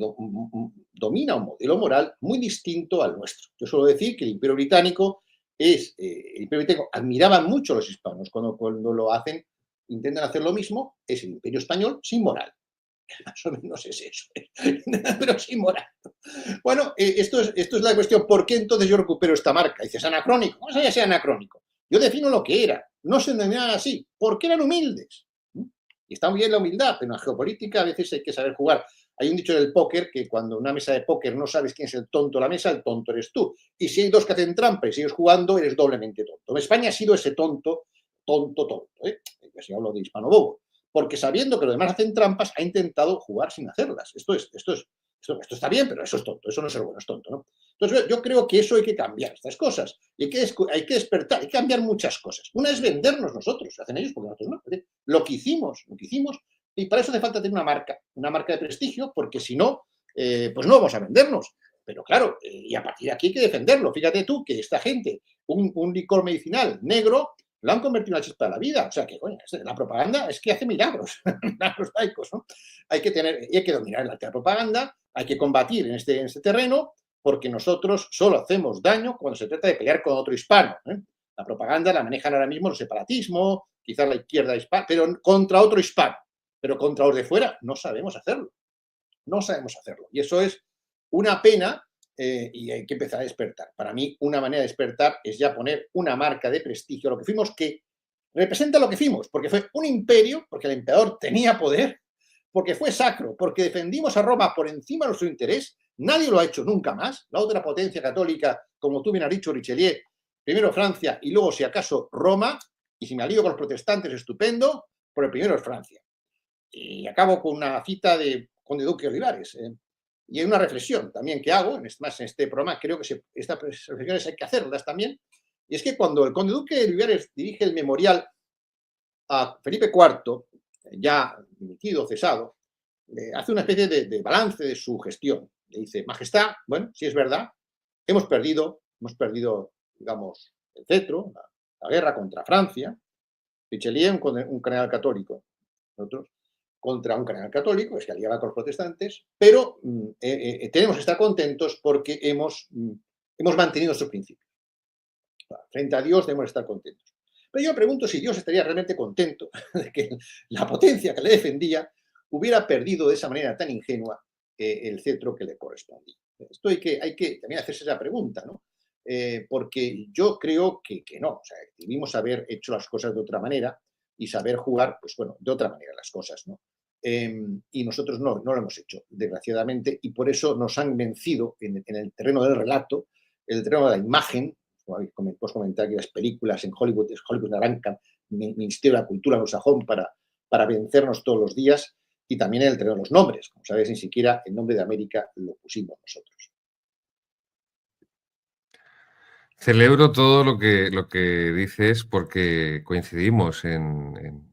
domina un modelo moral muy distinto al nuestro. Yo suelo decir que el Imperio Británico admiraban mucho a los hispanos cuando lo hacen, intentan hacer lo mismo, es el Imperio Español sin moral. Más o menos es eso, pero sin moral. Bueno, esto es la cuestión. ¿Por qué entonces yo recupero esta marca? Dices, anacrónico. ¿Cómo sea anacrónico? Yo defino lo que era. No se denominaba así. Porque eran humildes. Y está muy bien la humildad, pero en la geopolítica a veces hay que saber jugar. Hay un dicho del póker que cuando en una mesa de póker no sabes quién es el tonto de la mesa, el tonto eres tú. Y si hay dos que hacen trampa y sigues jugando, eres doblemente tonto. España ha sido ese tonto. Si hablo de hispano bobo. Porque sabiendo que los demás hacen trampas, ha intentado jugar sin hacerlas. Esto está bien, pero eso es tonto. Eso no es ser bueno, es tonto, ¿no? Entonces, yo creo que eso hay que cambiar, estas cosas. Hay que despertar, hay que cambiar muchas cosas. Una es vendernos nosotros, hacen ellos porque nosotros no. Lo que hicimos, y para eso hace falta tener una marca de prestigio, porque si no, pues no vamos a vendernos. Pero claro, y a partir de aquí hay que defenderlo. Fíjate tú que esta gente, un licor medicinal negro, lo han convertido en una chispa de la vida. O sea que, coño, la propaganda es que hace milagros, milagros laicos, ¿no? Hay que dominar la propaganda, hay que combatir en este terreno, porque nosotros solo hacemos daño cuando se trata de pelear con otro hispano. La propaganda la manejan ahora mismo el separatismo, quizás la izquierda hispana, pero contra otro hispano. Pero contra los de fuera no sabemos hacerlo. No sabemos hacerlo. Y eso es una pena. Y hay que empezar a despertar. Para mí, una manera de despertar es ya poner una marca de prestigio a lo que fuimos, que representa lo que fuimos, porque fue un imperio, porque el emperador tenía poder, porque fue sacro, porque defendimos a Roma por encima de nuestro interés, nadie lo ha hecho nunca más. La otra potencia católica, como tú bien has dicho, Richelieu, primero Francia y luego, si acaso, Roma, y si me alío con los protestantes, estupendo, pero el primero es Francia. Y acabo con una cita de Conde Duque Olivares. Y hay una reflexión también que hago, más en este programa, creo que estas reflexiones hay que hacerlas también, y es que cuando el Conde Duque Olivares dirige el memorial a Felipe IV, ya dimitido, cesado, hace una especie de balance de su gestión. Le dice, Majestad, bueno, si es verdad, hemos perdido, digamos, el cetro, la guerra contra Francia, Richelieu, un cardenal católico, nosotros, contra un cardenal católico, que se aliaba con los protestantes, pero tenemos que estar contentos porque hemos mantenido esos principios. Frente a Dios debemos estar contentos. Pero yo me pregunto si Dios estaría realmente contento de que la potencia que le defendía hubiera perdido de esa manera tan ingenua el cetro que le correspondía. Esto hay que también hacerse esa pregunta, ¿no? Porque yo creo que no. O sea, debimos haber hecho las cosas de otra manera y saber jugar, pues bueno, de otra manera las cosas, ¿no? Y nosotros no lo hemos hecho, desgraciadamente, y por eso nos han vencido en el terreno del relato, en el terreno de la imagen. Como puedes comentar que las películas en Hollywood arrancan Ministerio de la Cultura anglosajón para vencernos todos los días, y también en el terreno de los nombres. Como sabes, ni siquiera el nombre de América lo pusimos nosotros. Celebro todo lo que dices porque coincidimos en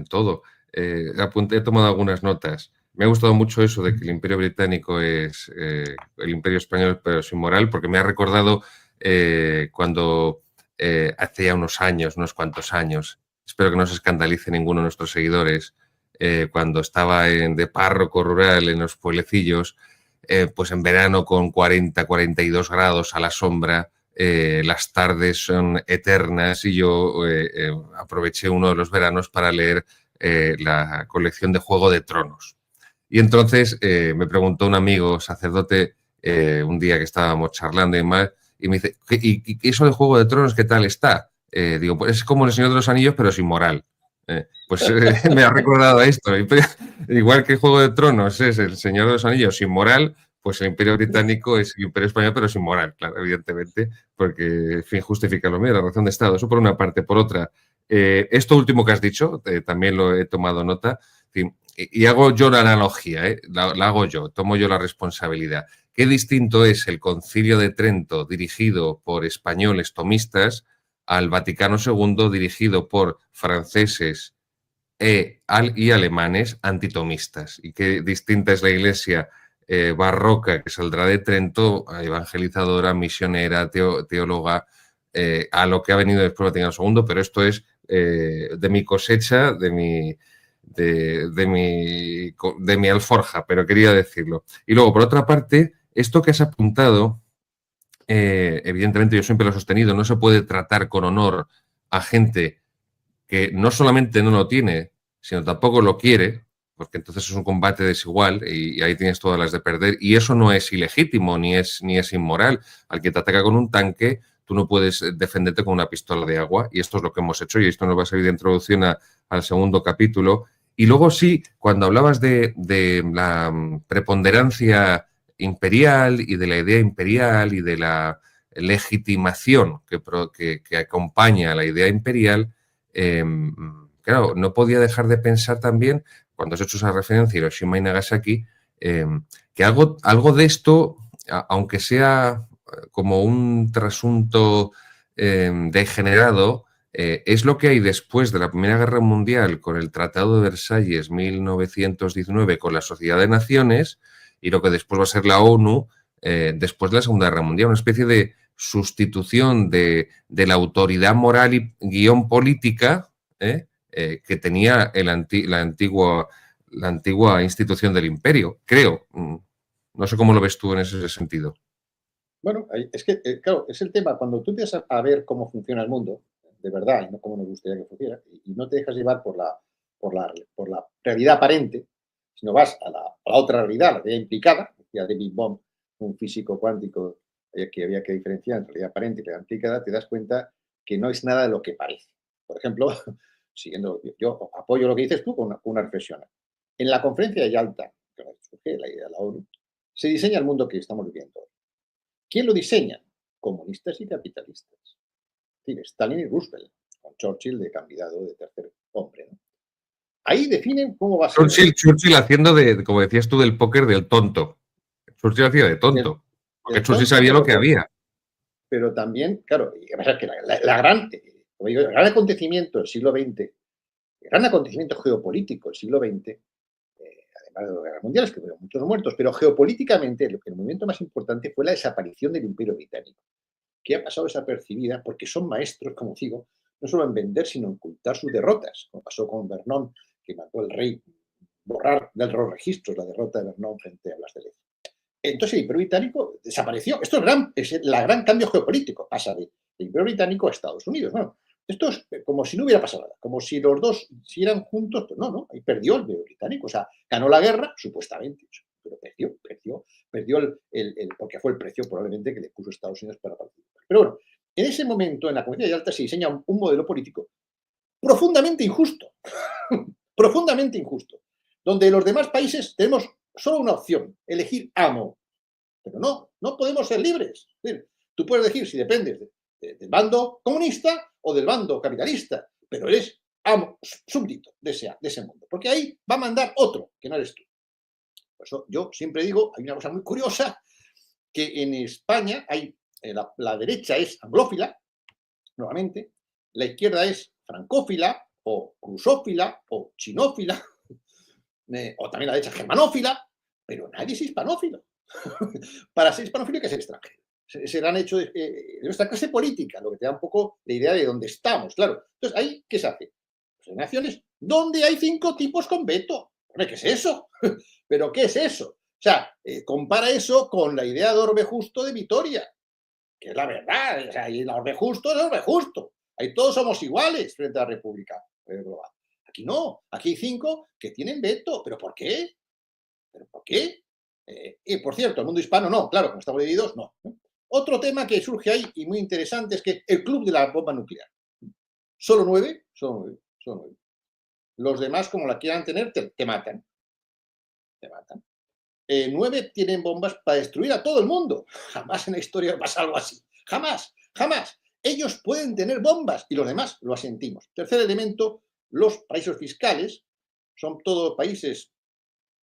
todo. He tomado algunas notas. Me ha gustado mucho eso de que el Imperio Británico es el Imperio Español, pero sin moral, porque me ha recordado cuando hace ya unos cuantos años, espero que no se escandalice ninguno de nuestros seguidores, cuando estaba de párroco rural en los pueblecillos, pues en verano con 40, 42 grados a la sombra, las tardes son eternas y yo aproveché uno de los veranos para leer la colección de Juego de Tronos. Y entonces me preguntó un amigo sacerdote un día que estábamos charlando y más, y me dice, ¿y eso de Juego de Tronos qué tal está? Digo, pues es como El Señor de los Anillos, pero sin moral. Pues me ha recordado a esto. Igual que Juego de Tronos es El Señor de los Anillos sin moral, pues el Imperio Británico es el Imperio Español, pero sin moral, claro, evidentemente, porque en fin justifica lo mío, la razón de Estado. Eso por una parte. Por otra, esto último que has dicho, también lo he tomado nota, y hago yo la analogía, la hago yo, tomo yo la responsabilidad. Qué distinto es el Concilio de Trento dirigido por españoles tomistas al Vaticano II dirigido por franceses y alemanes antitomistas. Y qué distinta es la Iglesia barroca que saldrá de Trento, evangelizadora, misionera, teóloga, a lo que ha venido después del Vaticano II, pero esto es de mi cosecha, de mi alforja, pero quería decirlo. Y luego, por otra parte, esto que has apuntado, evidentemente yo siempre lo he sostenido, no se puede tratar con honor a gente que no solamente no lo tiene, sino tampoco lo quiere, porque entonces es un combate desigual y ahí tienes todas las de perder. Y eso no es ilegítimo ni es inmoral. Al que te ataca con un tanque, tú no puedes defenderte con una pistola de agua. Y esto es lo que hemos hecho y esto nos va a servir de introducción al segundo capítulo. Y luego sí, cuando hablabas de la preponderancia imperial y de la idea imperial y de la legitimación que acompaña a la idea imperial, claro, no podía dejar de pensar también, cuando has hecho esa referencia a Hiroshima y Nagasaki, que algo de esto, aunque sea como un trasunto degenerado, es lo que hay después de la Primera Guerra Mundial con el Tratado de Versalles 1919 con la Sociedad de Naciones y lo que después va a ser la ONU después de la Segunda Guerra Mundial, una especie de sustitución de la autoridad moral y guión política que tenía la antigua institución del imperio, creo. No sé cómo lo ves tú en ese sentido. Bueno, es que, claro, es el tema, cuando tú empiezas a ver cómo funciona el mundo, de verdad, y no como nos gustaría que funciona, y no te dejas llevar por la realidad aparente, sino vas a la otra realidad, la realidad implicada, decía David Bohm, un físico cuántico, que había que diferenciar entre realidad aparente y realidad implicada, te das cuenta que no es nada de lo que parece. Por ejemplo, yo apoyo lo que dices tú con una reflexión. En la conferencia de Yalta, que surge la idea de la ONU, se diseña el mundo que estamos viviendo hoy. ¿Quién lo diseña? Comunistas y capitalistas. Es decir, Stalin y Roosevelt, con Churchill de candidato de tercer hombre, ¿no? Ahí definen cómo va a ser Churchill haciendo como decías tú, del póker del tonto. Churchill hacía de tonto. Porque Churchill tonto, sabía lo que había. Pero también, claro, y a pesar que el gran acontecimiento del siglo XX, el gran acontecimiento geopolítico del siglo XX, además de las guerras mundiales, que hubo muchos muertos, pero geopolíticamente el movimiento más importante fue la desaparición del Imperio Británico, que ha pasado desapercibida porque son maestros, como digo, no solo en vender, sino en ocultar sus derrotas, como pasó con Vernon, que mandó el rey borrar de los registros la derrota de Vernon frente a Blas de Lezo. Entonces el Imperio Británico desapareció. Esto es el gran cambio geopolítico. Pasa del Imperio Británico a Estados Unidos. Bueno, esto es como si no hubiera pasado nada, como si los dos siguieran juntos. Pues no, ahí perdió el Imperio Británico. O sea, ganó la guerra, supuestamente, pero perdió porque fue el precio probablemente que le puso Estados Unidos para participar. Pero bueno, en ese momento, en la Conferencia de Yalta, se diseña un modelo político profundamente injusto, profundamente injusto, donde los demás países tenemos solo una opción, elegir amo. Pero no podemos ser libres. Es decir, tú puedes elegir si dependes del bando comunista o del bando capitalista, pero eres amo, súbdito de ese mundo, porque ahí va a mandar otro, que no eres tú. Por eso yo siempre digo, hay una cosa muy curiosa, que en España hay, la derecha es anglófila, nuevamente, la izquierda es francófila, o rusófila, o chinófila, o también la derecha germanófila, pero nadie es hispanófilo. Para ser hispanófilo hay que ser extranjero. Se han hecho de nuestra clase política, lo que te da un poco la idea de dónde estamos, claro. Entonces, ¿ahí qué se hace? Pues en naciones donde hay 5 tipos con veto. ¿Qué es eso? ¿Pero qué es eso? O sea, compara eso con la idea de Orbe Justo de Vitoria, que es la verdad. O sea, y el Orbe Justo es Orbe Justo. Ahí todos somos iguales frente a la República global. Aquí no, aquí hay 5 que tienen veto. ¿Pero por qué? ¿Pero por qué? Y por cierto, el mundo hispano no, claro, como estamos divididos, no. Otro tema que surge ahí y muy interesante es que el club de la bomba nuclear. Solo 9. Los demás, como la quieran tener, te matan. Te matan. 9 tienen bombas para destruir a todo el mundo. Jamás en la historia pasa algo así. Jamás. Ellos pueden tener bombas y los demás lo asentimos. Tercer elemento, los paraísos fiscales son todos países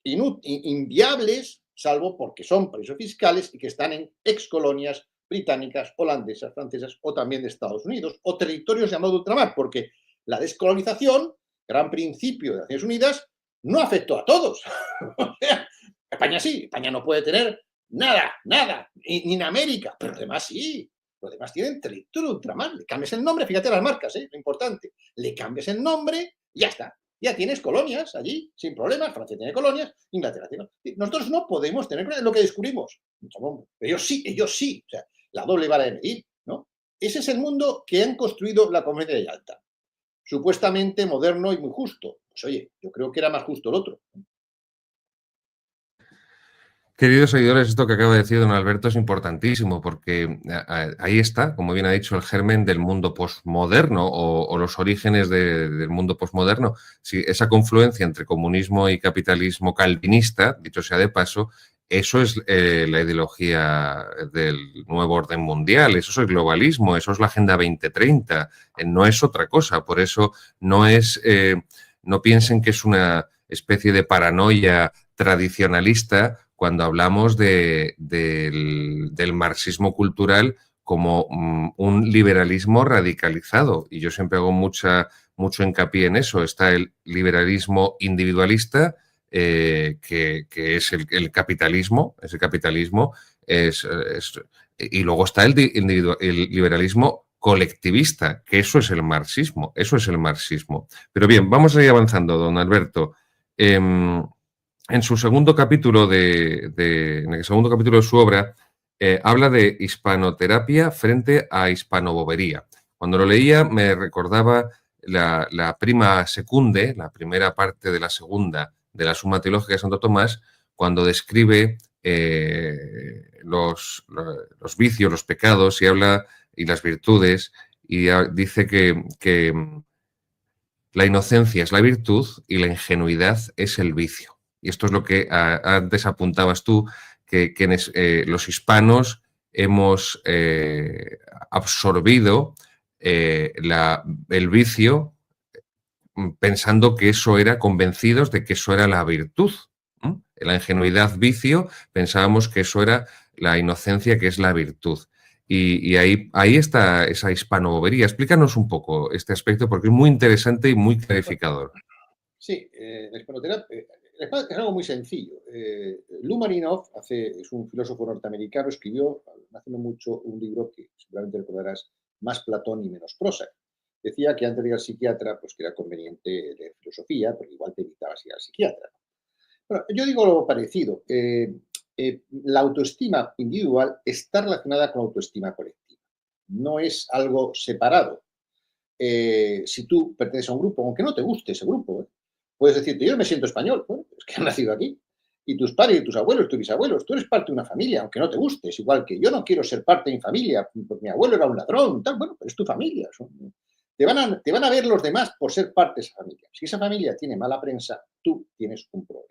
inviables, salvo porque son paraísos fiscales y que están en excolonias británicas, holandesas, francesas o también de Estados Unidos, o territorios llamados ultramar, porque la descolonización, gran principio de Naciones Unidas, no afectó a todos. España sí, España no puede tener nada, ni en América, pero los demás sí. Los demás tienen territorio ultramar. Le cambias el nombre, fíjate las marcas, lo importante. Le cambias el nombre y ya está. Ya tienes colonias allí, sin problemas. Francia tiene colonias, Inglaterra tiene. Nosotros no podemos tener lo que descubrimos. Ellos sí. O sea, la doble vara de medir, ¿no? Ese es el mundo que han construido la Conferencia de Yalta. Supuestamente moderno y muy justo. Pues oye, yo creo que era más justo el otro. Queridos seguidores, esto que acaba de decir don Alberto es importantísimo porque ahí está, como bien ha dicho, el germen del mundo posmoderno o los orígenes del mundo posmoderno. Si esa confluencia entre comunismo y capitalismo calvinista, dicho sea de paso, eso es la ideología del nuevo orden mundial, eso es el globalismo, eso es la Agenda 2030, no es otra cosa. Por eso no piensen que es una especie de paranoia tradicionalista cuando hablamos del marxismo cultural como un liberalismo radicalizado. Y yo siempre hago mucho hincapié en eso. Está el liberalismo individualista, que es el capitalismo, ese capitalismo y luego está el liberalismo colectivista, que eso es el marxismo. Pero bien, vamos a ir avanzando, don Alberto. En su segundo capítulo en el segundo capítulo de su obra, habla de hispanoterapia frente a hispanobobería. Cuando lo leía me recordaba la prima secunde, la primera parte de la segunda de la Suma Teológica de Santo Tomás, cuando describe los vicios, los pecados y las virtudes, y dice que la inocencia es la virtud y la ingenuidad es el vicio. Y esto es lo que antes apuntabas tú, que los hispanos hemos absorbido el vicio pensando que eso era, convencidos de que eso era la virtud. La ingenuidad, vicio, pensábamos que eso era la inocencia, que es la virtud. Y ahí está esa hispanobobería. Explícanos un poco este aspecto porque es muy interesante y muy clarificador. Sí, la hispanoterapia es algo muy sencillo. Lou Marinoff es un filósofo norteamericano, escribió hace no mucho un libro que seguramente recordarás, Más Platón y menos Prozac. Decía que antes de ir al psiquiatra, pues que era conveniente leer filosofía, porque igual te evitabas ir al psiquiatra. Bueno, yo digo lo parecido. La autoestima individual está relacionada con la autoestima colectiva. No es algo separado. Si tú perteneces a un grupo, aunque no te guste ese grupo, puedes decirte, yo me siento español, bueno, es que han nacido aquí. Y tus padres, y tus abuelos, tus bisabuelos, tú eres parte de una familia, aunque no te guste. Es igual que yo no quiero ser parte de mi familia, porque mi abuelo era un ladrón, tal, bueno, pero es tu familia. Te van a ver los demás por ser parte de esa familia. Si esa familia tiene mala prensa, tú tienes un problema.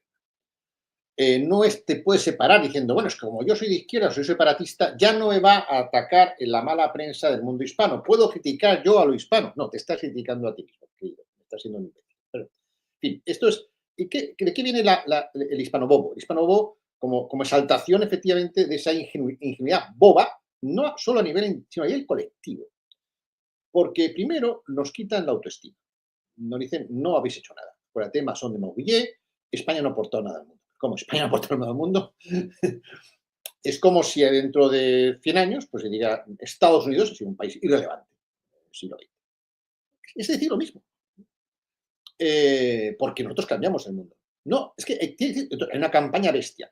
No te puedes separar diciendo, bueno, es que como yo soy de izquierda, soy separatista, ya no me va a atacar en la mala prensa del mundo hispano. ¿Puedo criticar yo a lo hispano? No, te estás criticando a ti mismo, querido. Estás siendo un imbécil. Pero, en fin, esto es... ¿De qué viene el hispanobobo? El hispanobobo como exaltación, efectivamente, de esa ingenuidad boba, no solo a nivel, sino a nivel colectivo. Porque primero nos quitan la autoestima. Nos dicen, no habéis hecho nada. Por el tema son de Mauguillé, España no ha aportado nada al mundo. ¿Cómo España no ha aportado nada al mundo? Es como si dentro de 100 años pues se diga Estados Unidos ha sido un país irrelevante en el siglo XX. Es decir, lo mismo. Porque nosotros cambiamos el mundo. No, es que hay una campaña bestia.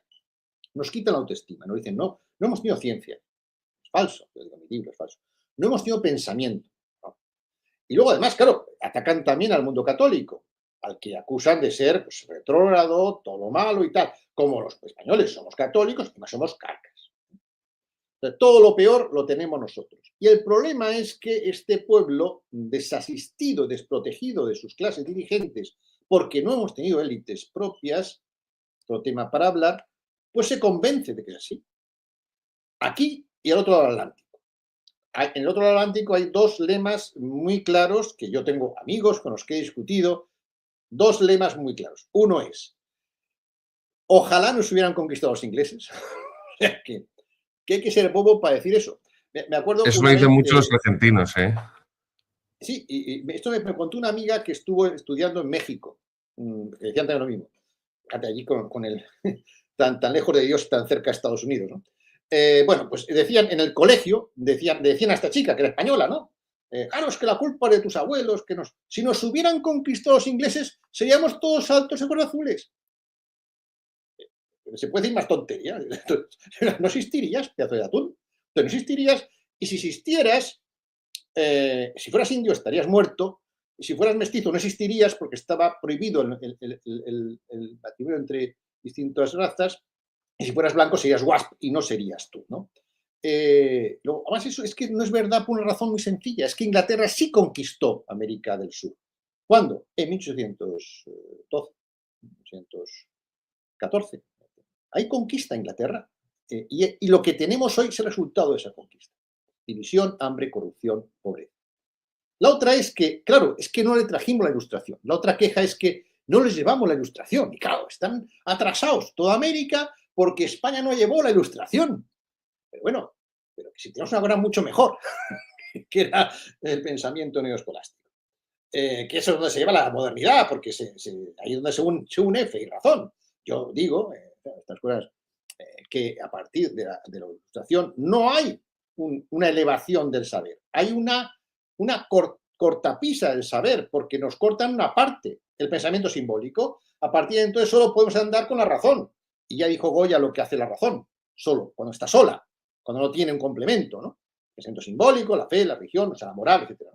Nos quitan la autoestima. Nos dicen, no hemos tenido ciencia. Es falso. Yo digo, mi libro es falso. No hemos tenido pensamiento. ¿No? Y luego, además, claro, atacan también al mundo católico, al que acusan de ser pues, retrógrado, todo malo y tal. Como los españoles somos católicos, además somos carcas. Todo lo peor lo tenemos nosotros. Y el problema es que este pueblo, desasistido, desprotegido de sus clases dirigentes, porque no hemos tenido élites propias, otro tema para hablar, pues se convence de que es así. Aquí y al otro lado del Atlántico. En el otro lado del Atlántico hay dos lemas muy claros, que yo tengo amigos con los que he discutido, dos lemas muy claros. Uno es, ojalá nos hubieran conquistado los ingleses. que hay que ser bobo para decir eso. Me acuerdo Eso lo una dicen vez, muchos los argentinos, ¿eh? sí, y esto me contó una amiga que estuvo estudiando en México, que decían también lo mismo, fíjate, allí con el tan lejos de Dios, tan cerca de Estados Unidos, ¿no? Bueno, pues decían en el colegio, decían a esta chica, que era española, ¿no? Claro, es que la culpa es de tus abuelos, si nos hubieran conquistado los ingleses, seríamos todos altos y ojos azules. Se puede decir más tontería. No existirías, pedazo de atún. No existirías, y si existieras, si fueras indio estarías muerto, y si fueras mestizo no existirías porque estaba prohibido el matrimonio entre distintas razas, y si fueras blanco serías WASP y no serías tú, ¿no? Además, eso es que no es verdad por una razón muy sencilla, es que Inglaterra sí conquistó América del Sur. ¿Cuándo? En 1812, 1814. Ahí conquista Inglaterra. Y lo que tenemos hoy es el resultado de esa conquista. División, hambre, corrupción, pobreza. La otra es que, claro, es que no le trajimos la ilustración. La otra queja es que no les llevamos la ilustración. Y claro, están atrasados toda América porque España no llevó la ilustración. Pero bueno, pero si tenemos una cosa mucho mejor, que era el pensamiento neoescolástico. Que eso es donde se lleva la modernidad, porque ahí es donde se une fe y razón. Yo digo, estas cosas, que a partir de la ilustración no hay una elevación del saber, hay una cortapisa del saber, porque nos cortan una parte, el pensamiento simbólico. A partir de entonces solo podemos andar con la razón. Y ya dijo Goya lo que hace la razón, solo, cuando está sola, cuando no tiene un complemento, ¿no? El pensamiento simbólico, la fe, la religión, o sea, la moral, etc.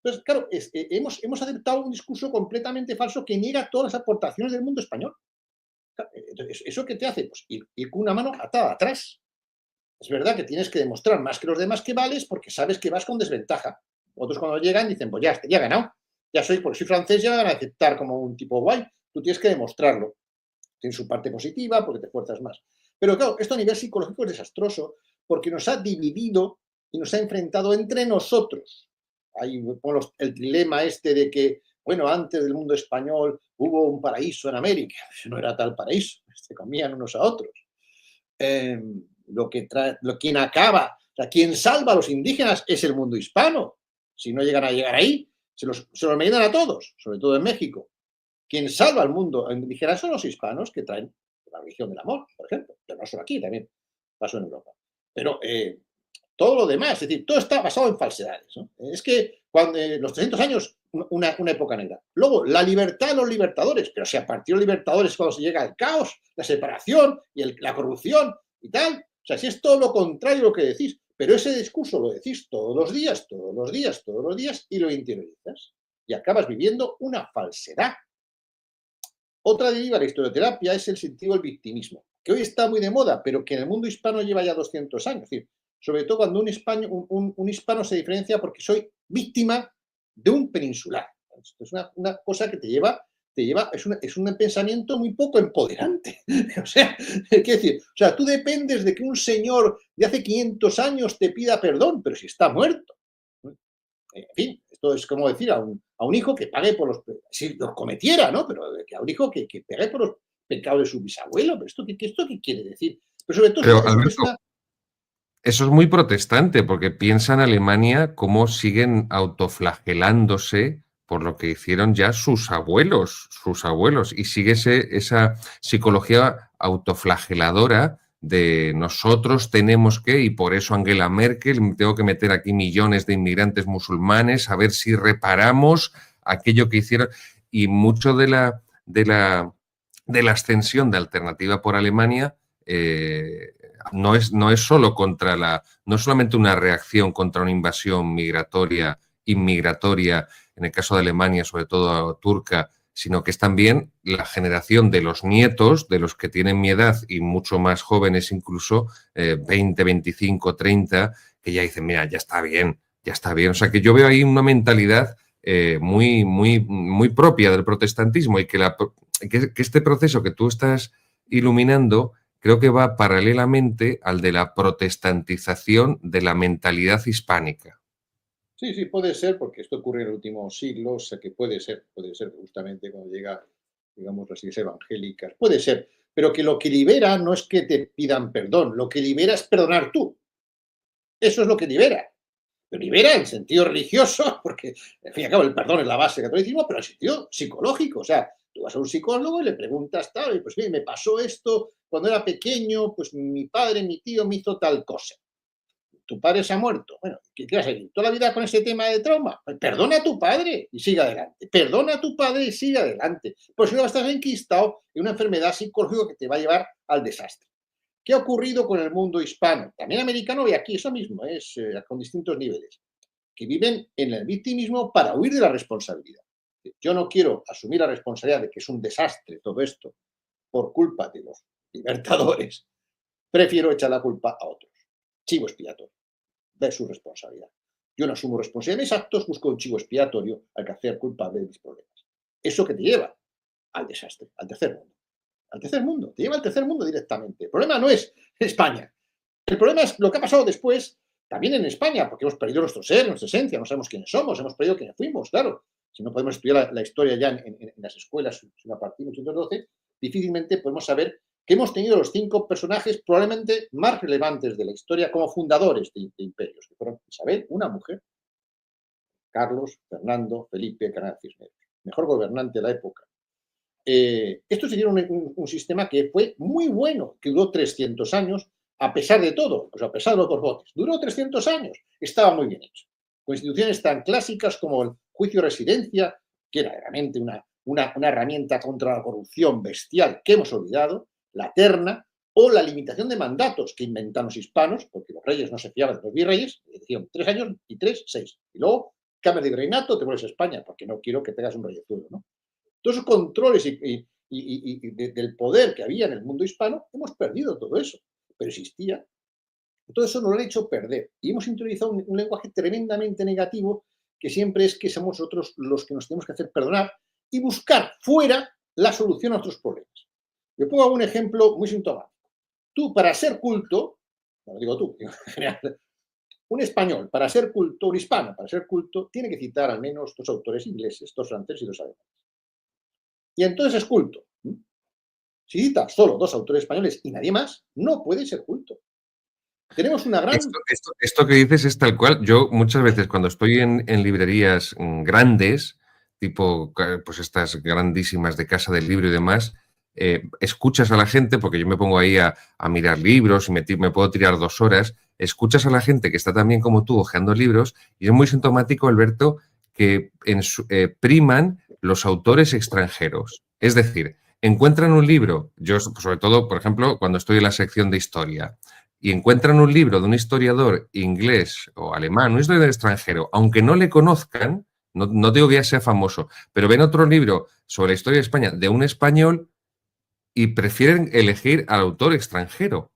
Entonces, claro, hemos aceptado un discurso completamente falso que niega todas las aportaciones del mundo español. Entonces, ¿eso qué te hace? Pues ir con una mano atada atrás. Es verdad que tienes que demostrar más que los demás que vales porque sabes que vas con desventaja. Otros cuando llegan dicen, pues ya he ganado. porque soy francés, ya me van a aceptar como un tipo guay. Tú tienes que demostrarlo. Tiene su parte positiva porque te esfuerzas más. Pero claro, esto a nivel psicológico es desastroso porque nos ha dividido y nos ha enfrentado entre nosotros. Hay el trilema este de que, bueno, antes del mundo español hubo un paraíso en América. No era tal paraíso, se comían unos a otros. Quien acaba, o sea, quien salva a los indígenas es el mundo hispano. Si no llegan a llegar ahí, se los median a todos, sobre todo en México. Quien salva al mundo indígena son los hispanos que traen la religión del amor, por ejemplo, pero no solo aquí, también pasó en Europa. Pero todo lo demás, es decir, todo está basado en falsedades, ¿no? Es que cuando los 300 años, una época negra. Luego, la libertad de los libertadores, pero si a partir de los libertadores cuando se llega al caos, la separación y la corrupción y tal, o sea, si es todo lo contrario de lo que decís, pero ese discurso lo decís todos los días, todos los días, todos los días y lo interiorizas y acabas viviendo una falsedad. Otra deriva de la historioterapia es el sentido del victimismo, que hoy está muy de moda, pero que en el mundo hispano lleva ya 200 años. Es decir, sobre todo cuando un hispano se diferencia porque soy víctima de un peninsular. Esto es una cosa que te lleva es un pensamiento muy poco empoderante. O sea, tú dependes de que un señor de hace 500 años te pida perdón, pero si está muerto. En fin, esto es como decir a un hijo que pague por los... Si los cometiera, ¿no? Pero que a un hijo que pague por los pecados de su bisabuelo. ¿Pero esto qué quiere decir? Pero sobre todo Pero, es Alberto, una... eso es muy protestante, porque piensa en Alemania cómo siguen autoflagelándose por lo que hicieron ya sus abuelos, y sigue esa psicología autoflageladora de nosotros tenemos que, y por eso Angela Merkel, tengo que meter aquí millones de inmigrantes musulmanes, a ver si reparamos aquello que hicieron, y mucho de la ascensión de Alternativa por Alemania no es solo no es solamente una reacción contra una invasión inmigratoria, en el caso de Alemania, sobre todo turca, sino que es también la generación de los nietos, de los que tienen mi edad y mucho más jóvenes incluso, 20, 25, 30, que ya dicen, mira, ya está bien. O sea, que yo veo ahí una mentalidad muy propia del protestantismo y que este proceso que tú estás iluminando creo que va paralelamente al de la protestantización de la mentalidad hispánica. Sí, puede ser, porque esto ocurre en el último siglo, o sea que puede ser justamente cuando llega, digamos, las iglesias evangélicas, puede ser, pero que lo que libera no es que te pidan perdón, lo que libera es perdonar tú. Eso es lo que libera. Lo libera en sentido religioso, porque, en fin y al cabo, el perdón es la base del catolicismo, pero en sentido psicológico. O sea, tú vas a un psicólogo y le preguntas tal, y pues mire, me pasó esto cuando era pequeño, pues mi padre, mi tío me hizo tal cosa. Tu padre se ha muerto. Bueno, ¿qué vas a ir toda la vida con ese tema de trauma? Pues perdona a tu padre y sigue adelante. Perdona a tu padre y sigue adelante. Pues si no, vas a estar enquistado en una enfermedad psicológica que te va a llevar al desastre. ¿Qué ha ocurrido con el mundo hispano? También americano y aquí eso mismo, es con distintos niveles, que viven en el victimismo para huir de la responsabilidad. Yo no quiero asumir la responsabilidad de que es un desastre todo esto por culpa de los libertadores. Prefiero echar la culpa a otros. Chivo expiatorio de su responsabilidad. Yo no asumo responsabilidad de mis actos, busco un chivo expiatorio al que hacer culpable de mis problemas. ¿Eso que te lleva? Al desastre, al tercer mundo. Al tercer mundo, te lleva al tercer mundo directamente. El problema no es España. El problema es lo que ha pasado después, también en España, porque hemos perdido nuestro ser, nuestra esencia, no sabemos quiénes somos, hemos perdido quiénes fuimos, claro. Si no podemos estudiar la historia ya en las escuelas, sino a partir de 1912, difícilmente podemos saber que hemos tenido los 5 personajes probablemente más relevantes de la historia como fundadores de imperios, que fueron Isabel, una mujer, Carlos, Fernando, Felipe, Canal Cisneros, mejor gobernante de la época. Esto sería un sistema que fue muy bueno, que duró 300 años, a pesar de todo, pues a pesar de los Borbones. Duró 300 años, estaba muy bien hecho. Con instituciones tan clásicas como el juicio de residencia, que era realmente una herramienta contra la corrupción bestial que hemos olvidado, la terna, o la limitación de mandatos que inventan los hispanos, porque los reyes no se fiaban de los virreyes, decían 3 años y 3, 6. Y luego, cambio de virreinato, te vuelves a España, porque no quiero que tengas un reyezuelo, ¿no? Todos esos controles del poder que había en el mundo hispano, hemos perdido todo eso, pero existía. Todo eso nos lo han hecho perder y hemos interiorizado un lenguaje tremendamente negativo que siempre es que somos nosotros los que nos tenemos que hacer perdonar y buscar fuera la solución a nuestros problemas. Yo pongo un ejemplo muy sintomático. Tú, para ser culto, no lo digo tú, en general, un español, para ser culto, un hispano, para ser culto, tiene que citar al menos 2 autores ingleses, 2 franceses y 2 alemanes. Y entonces es culto. Si cita solo 2 autores españoles y nadie más, no puede ser culto. Tenemos una gran... Esto que dices es tal cual. Yo muchas veces cuando estoy en librerías grandes, tipo pues estas grandísimas de Casa del Libro y demás, escuchas a la gente, porque yo me pongo ahí a mirar libros y me puedo tirar 2 horas, escuchas a la gente que está también como tú hojeando libros y es muy sintomático, Alberto, que priman los autores extranjeros. Es decir, encuentran un libro, yo sobre todo, por ejemplo, cuando estoy en la sección de historia, y encuentran un libro de un historiador inglés o alemán, un historiador extranjero, aunque no le conozcan, no digo que ya sea famoso, pero ven otro libro sobre la historia de España de un español y prefieren elegir al autor extranjero.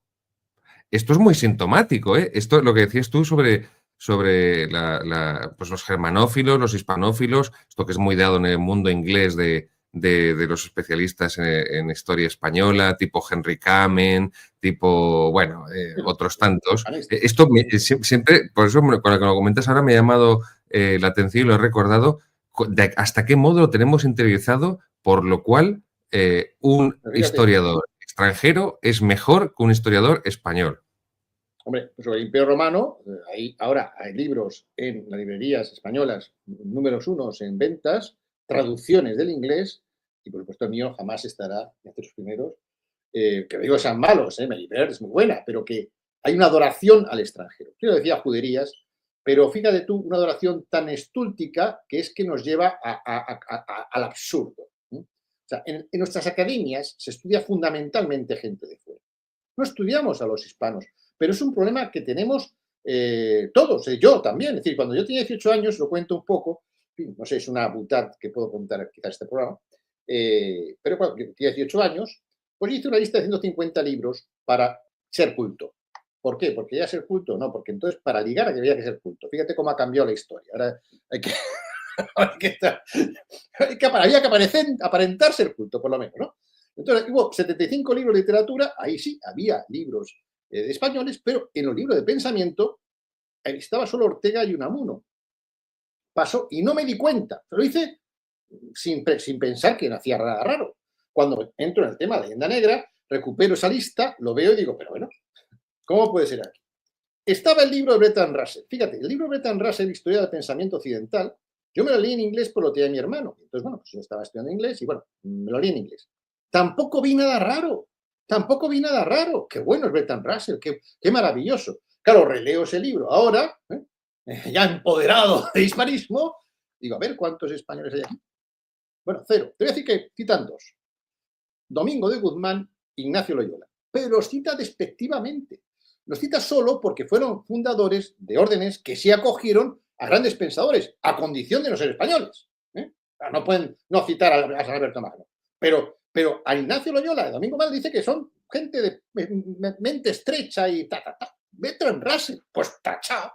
Esto es muy sintomático, ¿eh? Esto, lo que decías tú sobre pues los germanófilos, los hispanófilos, esto que es muy dado en el mundo inglés de los especialistas en historia española, tipo Henry Kamen, tipo, bueno, otros tantos. Esto siempre, por eso con lo que lo comentas ahora me ha llamado la atención y lo he recordado, de hasta qué modo lo tenemos interiorizado, por lo cual un historiador extranjero es mejor que un historiador español. Hombre, sobre el Imperio Romano, ahora hay libros en las librerías españolas, números 1 en ventas, traducciones del inglés, y por supuesto el mío jamás estará entre los primeros, que no digo sean malos, Mary Beard es muy buena, pero que hay una adoración al extranjero. Yo decía juderías, pero fíjate tú, una adoración tan estúltica que es que nos lleva al absurdo. O sea, en nuestras academias se estudia fundamentalmente gente de fuera. No estudiamos a los hispanos, pero es un problema que tenemos todos, yo también. Es decir, cuando yo tenía 18 años, lo cuento un poco, no sé, es una butad que puedo contar quizás este programa, pero cuando tenía 18 años, pues hice una lista de 150 libros para ser culto. ¿Por qué? ¿Porque ya ser culto? No, porque entonces para ligar había que ser culto. Fíjate cómo ha cambiado la historia. Ahora hay que, había que aparentar ser culto, por lo menos, ¿no? Entonces hubo 75 libros de literatura, ahí sí, había libros de españoles, pero en los libros de pensamiento estaba solo Ortega y Unamuno. Pasó y no me di cuenta, lo hice sin pensar que no hacía nada raro. Cuando entro en el tema de Leyenda Negra, recupero esa lista, lo veo y digo, pero bueno, ¿cómo puede ser aquí? Estaba el libro de Bertrand Russell. Fíjate, el libro de Bertrand Russell, Historia del Pensamiento Occidental, yo me lo leí en inglés, pero lo tenía mi hermano. Entonces, bueno, pues yo estaba estudiando inglés y bueno, me lo leí en inglés. Tampoco vi nada raro. Qué bueno es Bertrand Russell, qué maravilloso. Claro, releo ese libro. Ahora, ya empoderado de hispanismo, digo, a ver cuántos españoles hay aquí. Bueno, 0. Te voy a decir que citan 2. Domingo de Guzmán, Ignacio Loyola. Pero los cita despectivamente. Los cita solo porque fueron fundadores de órdenes que sí acogieron a grandes pensadores, a condición de no ser españoles. No pueden no citar a San Alberto Magno. Pero a Ignacio Loyola, Domingo Mal, dice que son gente de mente estrecha y Bertrand Russell, pues tachado.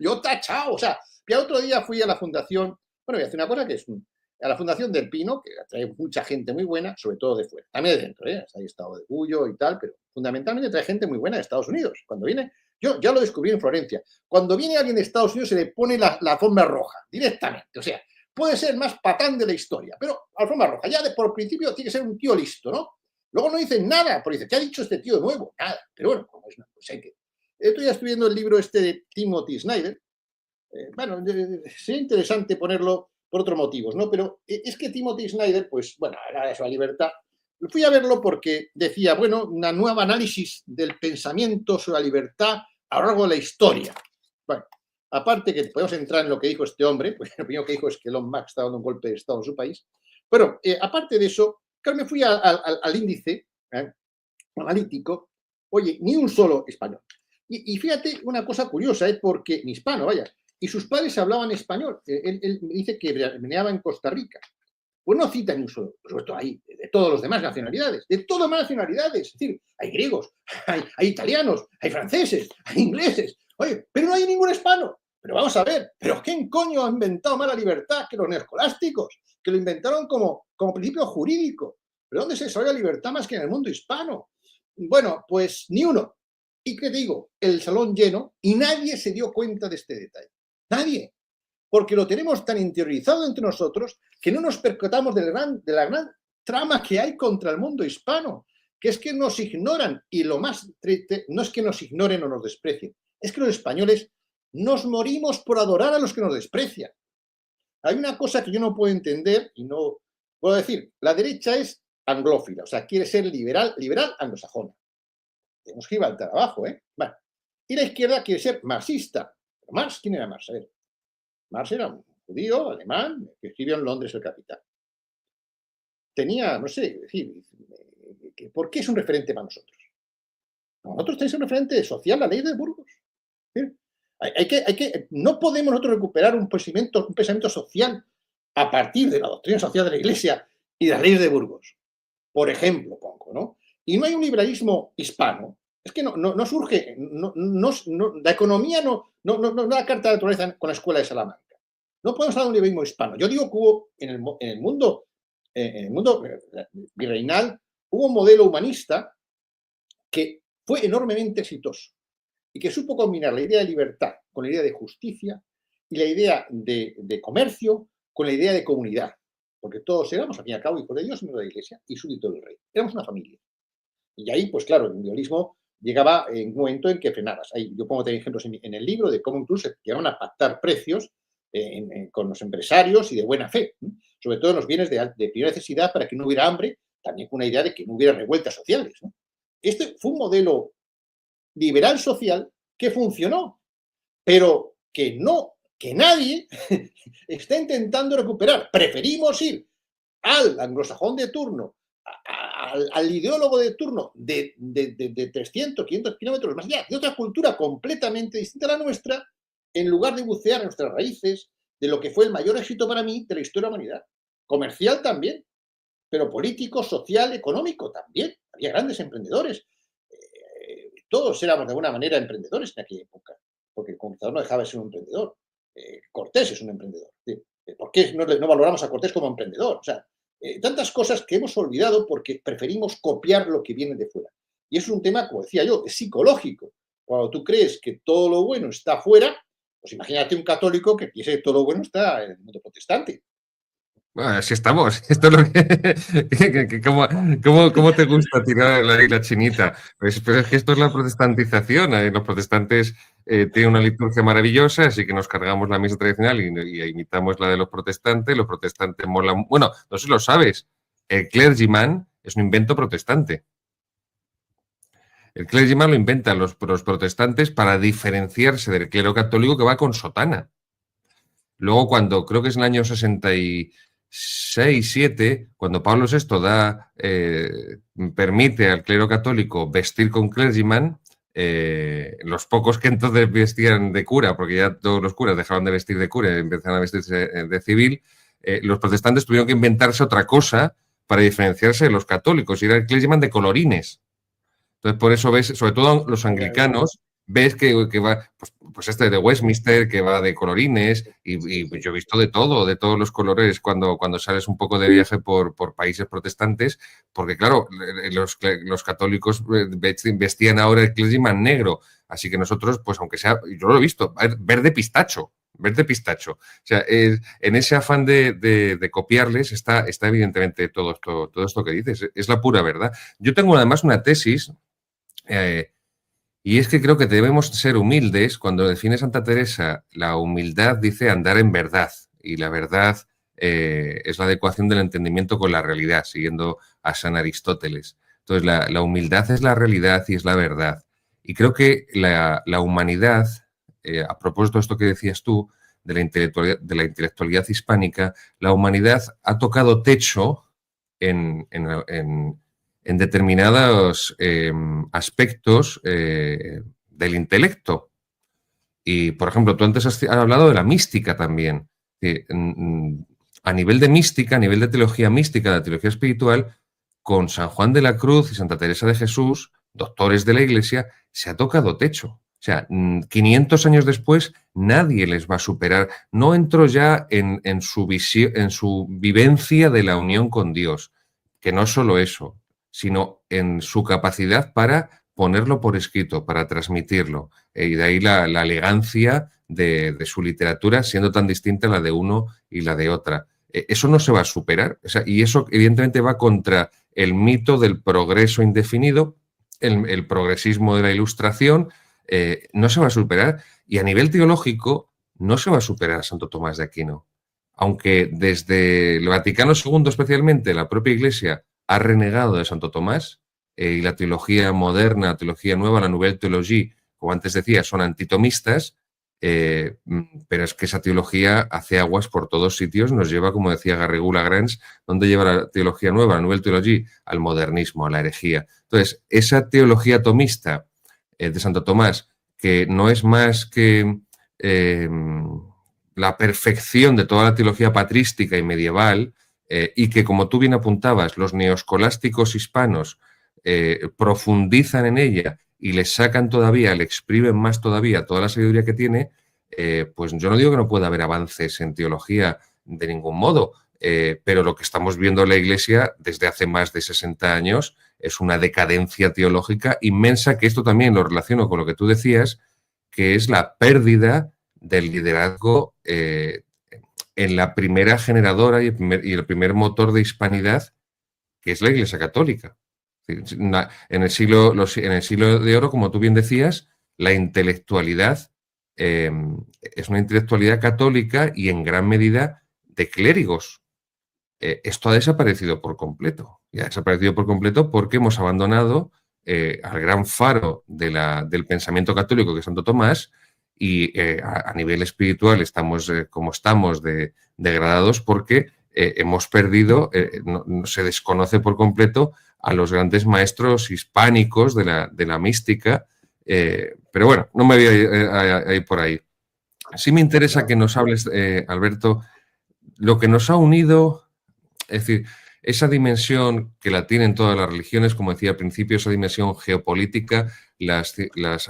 Yo tachado. O sea, ya otro día fui a la fundación, bueno, voy a hacer una cosa que es a la Fundación del Pino, que trae mucha gente muy buena, sobre todo de fuera. También de dentro, hay Estado de Cuyo y tal, pero fundamentalmente trae gente muy buena de Estados Unidos. Cuando viene, yo ya lo descubrí en Florencia, cuando viene alguien de Estados Unidos se le pone la alfombra roja, directamente. O sea, puede ser más patán de la historia, pero alfombra roja, ya por principio tiene que ser un tío listo, ¿no? Luego no dicen nada, porque dice, ¿qué ha dicho este tío de nuevo? Nada, pero bueno, como es, pues hay que... Estoy ya viendo el libro este de Timothy Snyder. Bueno, sería interesante ponerlo por otros motivos, ¿no? Pero es que Timothy Snyder, pues, bueno, era de su libertad. Fui a verlo porque decía, bueno, una nueva análisis del pensamiento sobre la libertad a lo largo de la historia. Bueno, aparte que podemos entrar en lo que dijo este hombre, pues lo primero que dijo es que Elon Musk está dando un golpe de Estado en su país. Pero, aparte de eso, claro, me fui al índice analítico, oye, ni un solo español. Y fíjate una cosa curiosa, porque ni hispano, vaya, y sus padres hablaban español. Él me dice que veraneaba en Costa Rica. Pues no cita ni un solo, por supuesto, hay de todas las demás nacionalidades, de todas las nacionalidades. Es decir, hay griegos, hay italianos, hay franceses, hay ingleses. Oye, pero no hay ningún hispano. pero vamos a ver, ¿pero quién coño ha inventado más la libertad que los neoscolásticos? Que lo inventaron como principio jurídico. ¿Pero dónde se desarrolla la libertad más que en el mundo hispano? Bueno, pues ni uno. ¿Y qué digo? El salón lleno y nadie se dio cuenta de este detalle. Nadie. Porque lo tenemos tan interiorizado entre nosotros que no nos percatamos de la gran trama que hay contra el mundo hispano, que es que nos ignoran. Y lo más triste no es que nos ignoren o nos desprecien, es que los españoles nos morimos por adorar a los que nos desprecian. Hay una cosa que yo no puedo entender y no puedo decir. La derecha es anglófila, o sea, quiere ser liberal anglosajona. Tenemos que ir al abajo, ¿eh? Bueno. Y la izquierda quiere ser marxista. ¿Pero Marx? ¿Quién era Marx? A ver. Marx era un judío alemán que escribió en Londres El Capital. Tenía, no sé, decir, ¿por qué es un referente para nosotros? Nosotros tenemos un referente social, la ley de Burgos. ¿Sí? No podemos nosotros recuperar un pensamiento social a partir de la doctrina social de la Iglesia y de las leyes de Burgos. Por ejemplo, pongo, ¿no? Y no hay un liberalismo hispano. Es que no surge, la economía no da carta de naturaleza con la escuela de Salamanca. No podemos hablar de un liberalismo hispano. Yo digo que hubo en el mundo virreinal, hubo un modelo humanista que fue enormemente exitoso y que supo combinar la idea de libertad con la idea de justicia y la idea de comercio con la idea de comunidad. Porque todos éramos, al fin y al cabo, hijos de Dios, miembros de la Iglesia y súbditos del rey. Éramos una familia. Y ahí, pues claro, el individualismo llegaba en un momento en que frenabas. Ahí yo pongo también ejemplos en el libro de cómo incluso llegaron a pactar precios con los empresarios y de buena fe, sobre todo en los bienes de primera necesidad para que no hubiera hambre, también con una idea de que no hubiera revueltas sociales, ¿no? Este fue un modelo liberal social que funcionó, pero que nadie está intentando recuperar. Preferimos ir al anglosajón de turno, al ideólogo de turno de 300, 500 kilómetros más allá, de otra cultura completamente distinta a la nuestra, en lugar de bucear en nuestras raíces de lo que fue el mayor éxito para mí de la historia de la humanidad. Comercial también, pero político, social, económico también. Había grandes emprendedores. Todos éramos de alguna manera emprendedores en aquella época, porque el conquistador no dejaba de ser un emprendedor. Cortés es un emprendedor. ¿Por qué no valoramos a Cortés como emprendedor? O sea, tantas cosas que hemos olvidado porque preferimos copiar lo que viene de fuera. Y es un tema, como decía yo, es psicológico. Cuando tú crees que todo lo bueno está fuera, pues imagínate un católico que piense que todo lo bueno está en el mundo protestante. Bueno, así estamos. Esto es lo que ¿cómo te gusta tirar la chinita? Pues es que esto es la protestantización. Los protestantes tienen una liturgia maravillosa, así que nos cargamos la misa tradicional y imitamos la de los protestantes. Los protestantes molan. Bueno, no sé si lo sabes. El clergyman es un invento protestante. El clergyman lo inventan los protestantes para diferenciarse del clero católico que va con sotana. Luego, cuando creo que es en el año 66, 7, cuando Pablo VI permite al clero católico vestir con clergyman, los pocos que entonces vestían de cura, porque ya todos los curas dejaron de vestir de cura y empezaron a vestirse de civil, los protestantes tuvieron que inventarse otra cosa para diferenciarse de los católicos, y era el clergyman de colorines. Entonces, por eso ves, sobre todo los anglicanos, ves que va, pues este de Westminster, que va de colorines, y yo he visto de todo, de todos los colores cuando sales un poco de viaje por países protestantes, porque claro, los católicos vestían ahora el clergyman negro, así que nosotros, pues aunque sea, yo lo he visto, verde pistacho. O sea, en ese afán de copiarles está evidentemente todo esto que dices, es la pura verdad. Yo tengo además una tesis, y es que creo que debemos ser humildes. Cuando define Santa Teresa, la humildad dice andar en verdad, y la verdad es la adecuación del entendimiento con la realidad, siguiendo a San Aristóteles. Entonces, la humildad es la realidad y es la verdad. Y creo que la humanidad, a propósito de esto que decías tú, de la intelectualidad hispánica, la humanidad ha tocado techo en determinados aspectos del intelecto. Y, por ejemplo, tú antes has hablado de la mística también. A nivel de mística, a nivel de teología mística, de teología espiritual, con San Juan de la Cruz y Santa Teresa de Jesús, doctores de la Iglesia, se ha tocado techo. O sea, 500 años después nadie les va a superar. No entro ya en su en su vivencia de la unión con Dios, que no solo eso, sino en su capacidad para ponerlo por escrito, para transmitirlo. Y de ahí la elegancia de su literatura, siendo tan distinta la de uno y la de otra. Eso no se va a superar. O sea, y eso evidentemente va contra el mito del progreso indefinido, el progresismo de la Ilustración, no se va a superar. Y a nivel teológico, no se va a superar a Santo Tomás de Aquino. Aunque desde el Vaticano II especialmente, la propia Iglesia ha renegado de Santo Tomás, y la teología moderna, la teología nueva, la Nouvelle Théologie, como antes decía, son antitomistas, pero es que esa teología hace aguas por todos sitios, nos lleva, como decía Garrigou Lagrange, ¿dónde lleva la teología nueva, la Nouvelle Théologie? Al modernismo, a la herejía. Entonces, esa teología tomista de Santo Tomás, que no es más que la perfección de toda la teología patrística y medieval, y que, como tú bien apuntabas, los neoscolásticos hispanos profundizan en ella y le sacan todavía, le exprimen más todavía toda la sabiduría que tiene, pues yo no digo que no pueda haber avances en teología de ningún modo, pero lo que estamos viendo en la Iglesia desde hace más de 60 años es una decadencia teológica inmensa, que esto también lo relaciono con lo que tú decías, que es la pérdida del liderazgo en la primera generadora y el primer motor de hispanidad, que es la Iglesia Católica. En el siglo de oro, como tú bien decías, la intelectualidad es una intelectualidad católica y en gran medida de clérigos. Esto ha desaparecido por completo. Y ha desaparecido por completo porque hemos abandonado al gran faro del pensamiento católico, que es Santo Tomás, y a nivel espiritual estamos como estamos degradados porque hemos perdido, se desconoce por completo a los grandes maestros hispánicos de la mística, pero bueno, no me voy a ir por ahí. Sí me interesa que nos hables, Alberto, lo que nos ha unido, es decir, esa dimensión que la tienen todas las religiones, como decía al principio, esa dimensión geopolítica, las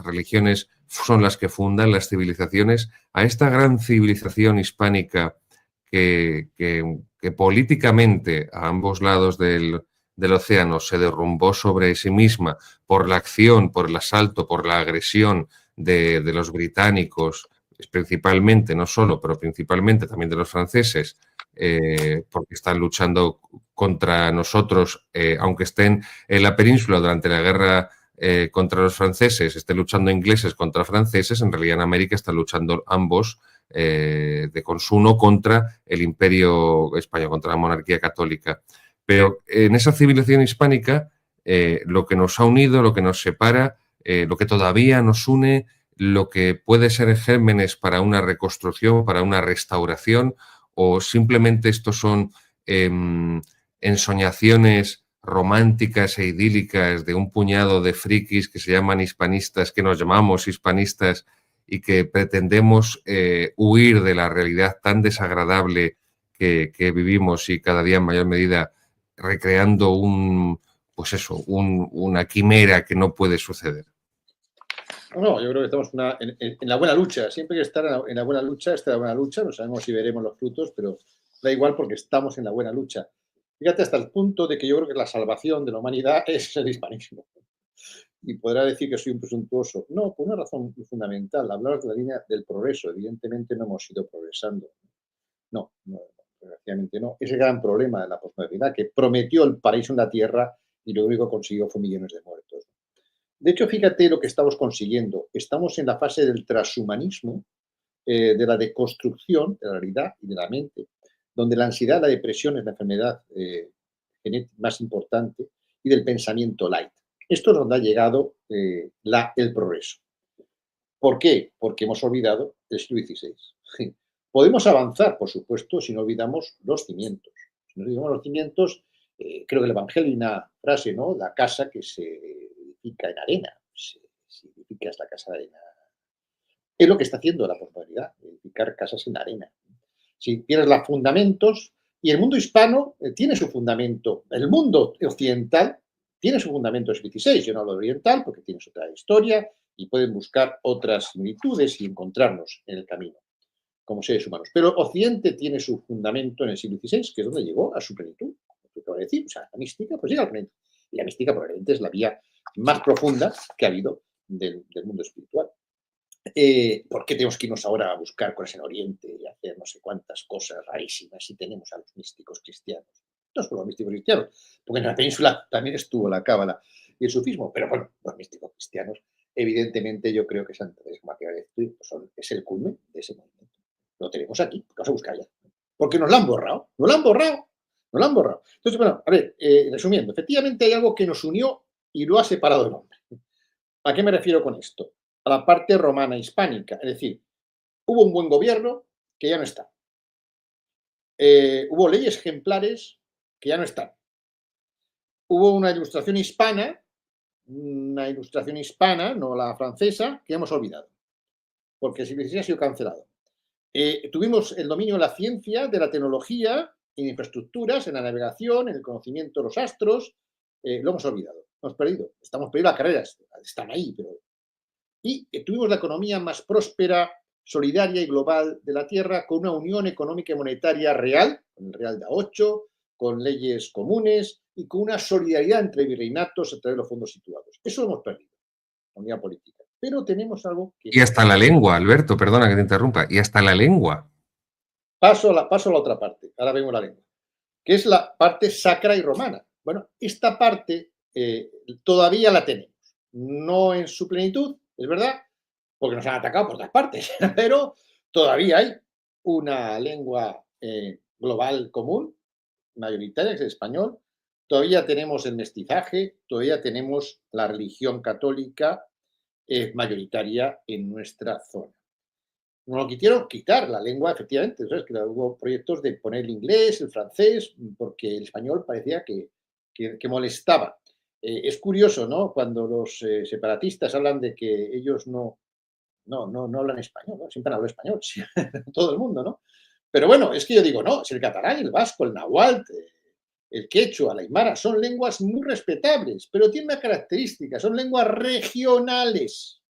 religiones son las que fundan las civilizaciones, a esta gran civilización hispánica que políticamente a ambos lados del océano se derrumbó sobre sí misma por la acción, por el asalto, por la agresión de los británicos, principalmente, no solo, pero principalmente también de los franceses, porque están luchando contra nosotros, aunque estén en la península durante la guerra contra los franceses, estén luchando ingleses contra franceses, en realidad en América están luchando ambos de consuno contra el imperio español, contra la monarquía católica. Pero en esa civilización hispánica, lo que nos ha unido, lo que nos separa, lo que todavía nos une, lo que puede ser gérmenes para una reconstrucción, para una restauración, o simplemente estos son ensoñaciones románticas e idílicas de un puñado de frikis que se llaman hispanistas, que nos llamamos hispanistas y que pretendemos huir de la realidad tan desagradable que vivimos y cada día en mayor medida recreando una quimera que no puede suceder. No, yo creo que estamos en la buena lucha. Siempre hay que estar en la buena lucha, está la buena lucha. No sabemos si veremos los frutos, pero da igual porque estamos en la buena lucha. Fíjate, hasta el punto de que yo creo que la salvación de la humanidad es el hispanismo. Y podrá decir que soy un presuntuoso. No, por una razón fundamental. Hablar de la línea del progreso. Evidentemente no hemos ido progresando. No, desgraciadamente no. Ese gran problema de la posmodernidad que prometió el paraíso en la tierra y lo único que consiguió fue millones de muertos. De hecho, fíjate lo que estamos consiguiendo. Estamos en la fase del transhumanismo, de la deconstrucción de la realidad y de la mente, donde la ansiedad, la depresión es la enfermedad más importante, y del pensamiento light. Esto es donde ha llegado el progreso. ¿Por qué? Porque hemos olvidado el siglo XVI. Podemos avanzar, por supuesto, si no olvidamos los cimientos. Si no olvidamos los cimientos, creo que el Evangelio hay una frase, ¿no? La casa que se edifica en arena. Si edificas la casa de arena. Es lo que está haciendo la posmodernidad, edificar casas en arena. Si pierdes los fundamentos, y el mundo hispano tiene su fundamento, el mundo occidental tiene su fundamento en el XVI. Yo no hablo de oriental porque tienes otra historia y pueden buscar otras similitudes y encontrarnos en el camino como seres humanos. Pero Occidente tiene su fundamento en el siglo XVI, que es donde llegó a su plenitud. ¿Qué te voy a decir? O sea, la mística pues llega al plenitud. Y la mística probablemente es la vía más profunda que ha habido del mundo espiritual. ¿Por qué tenemos que irnos ahora a buscar cosas en Oriente y hacer no sé cuántas cosas rarísimas si tenemos a los místicos cristianos? No solo los místicos cristianos, porque en la península también estuvo la cábala y el sufismo, pero bueno, los místicos cristianos, evidentemente yo creo que Santa Teresa Maquiavelo es el culmen de ese movimiento. Lo tenemos aquí, vamos a buscar ya. Porque nos lo han borrado, nos lo han borrado, nos lo han borrado. Entonces, bueno, a ver, resumiendo, efectivamente hay algo que nos unió y lo ha separado del hombre. ¿A qué me refiero con esto? A la parte romana hispánica, es decir, hubo un buen gobierno que ya no está. Hubo leyes ejemplares que ya no están. Hubo una ilustración hispana, no la francesa, que hemos olvidado, porque el siglo XVI ha sido cancelado. Tuvimos el dominio de la ciencia, de la tecnología, en infraestructuras, en la navegación, en el conocimiento de los astros, lo hemos olvidado, hemos perdido, estamos perdiendo las carreras, están ahí, pero... Y tuvimos la economía más próspera, solidaria y global de la Tierra, con una unión económica y monetaria real, con el Real de A8, con leyes comunes y con una solidaridad entre virreinatos a través de los fondos situados. Eso lo hemos perdido, la unidad política. Pero tenemos algo que... Y hasta la lengua, Alberto, perdona que te interrumpa, y hasta la lengua. Paso a la otra parte, ahora vengo a la lengua, que es la parte sacra y romana. Bueno, esta parte todavía la tenemos, no en su plenitud, es verdad, porque nos han atacado por todas partes, pero todavía hay una lengua global común, mayoritaria, que es el español, todavía tenemos el mestizaje, todavía tenemos la religión católica mayoritaria en nuestra zona. Nos lo quisieron quitar la lengua, efectivamente, ¿sabes? Que hubo proyectos de poner el inglés, el francés, porque el español parecía que molestaba. Es curioso, ¿no? Cuando los separatistas hablan de que ellos no hablan español, ¿no? Siempre hablan español, sí, todo el mundo, ¿no? Pero bueno, es que yo digo, no, si el catalán, el vasco, el náhuatl, el quechua, la aymara, son lenguas muy respetables, pero tienen una característica, son lenguas regionales.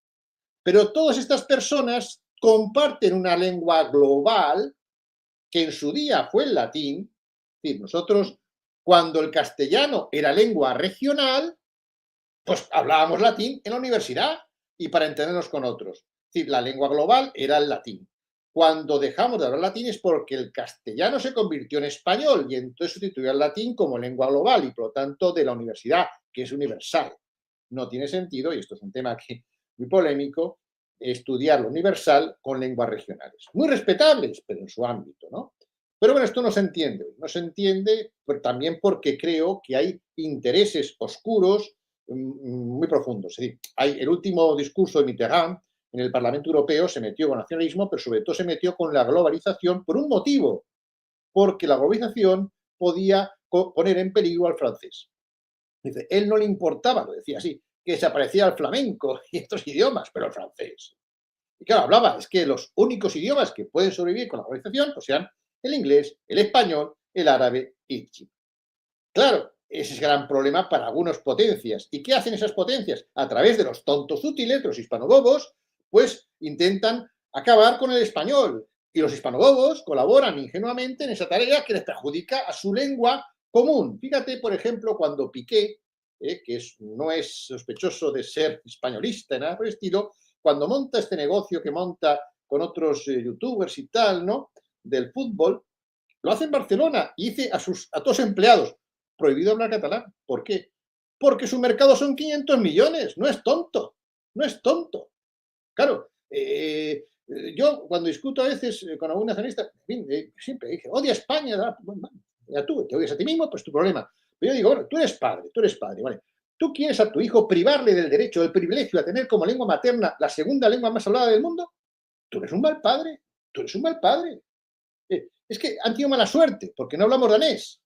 Pero todas estas personas comparten una lengua global que en su día fue el latín. Es decir, nosotros, cuando el castellano era lengua regional, pues hablábamos latín en la universidad y para entendernos con otros. Es decir, la lengua global era el latín. Cuando dejamos de hablar latín es porque el castellano se convirtió en español y entonces sustituyó al latín como lengua global y por lo tanto de la universidad, que es universal. No tiene sentido, y esto es un tema que muy polémico, estudiar lo universal con lenguas regionales. Muy respetables, pero en su ámbito, ¿no? Pero bueno, esto no se entiende. No se entiende también porque creo que hay intereses oscuros muy profundos. Es decir, hay el último discurso de Mitterrand en el Parlamento Europeo se metió con el nacionalismo, pero sobre todo se metió con la globalización por un motivo, porque la globalización podía poner en peligro al francés. Dice, él no le importaba, lo decía así, que desapareciera el flamenco y estos idiomas, pero el francés. Y claro, hablaba, es que los únicos idiomas que pueden sobrevivir con la globalización pues sean el inglés, el español, el árabe y el chino. Claro, ese es el gran problema para algunas potencias. ¿Y qué hacen esas potencias? A través de los tontos útiles, de los hispanobobos, pues intentan acabar con el español. Y los hispanobobos colaboran ingenuamente en esa tarea que les perjudica a su lengua común. Fíjate, por ejemplo, cuando Piqué, que no es sospechoso de ser españolista y nada por el estilo, cuando monta este negocio que monta con otros youtubers y tal, ¿no? Del fútbol, lo hace en Barcelona y dice a todos los empleados, prohibido hablar catalán. ¿Por qué? Porque su mercado son 500 millones, no es tonto, no es tonto. Claro, yo cuando discuto a veces con algún nacionalista, siempre dije, odia a España, bueno, ya tú te odias a ti mismo, pues tu problema. Pero yo digo, bueno, tú eres padre, ¿vale? ¿Tú quieres a tu hijo privarle del derecho, del privilegio a tener como lengua materna la segunda lengua más hablada del mundo? Tú eres un mal padre, tú eres un mal padre. Es que han tenido mala suerte, porque no hablamos danés.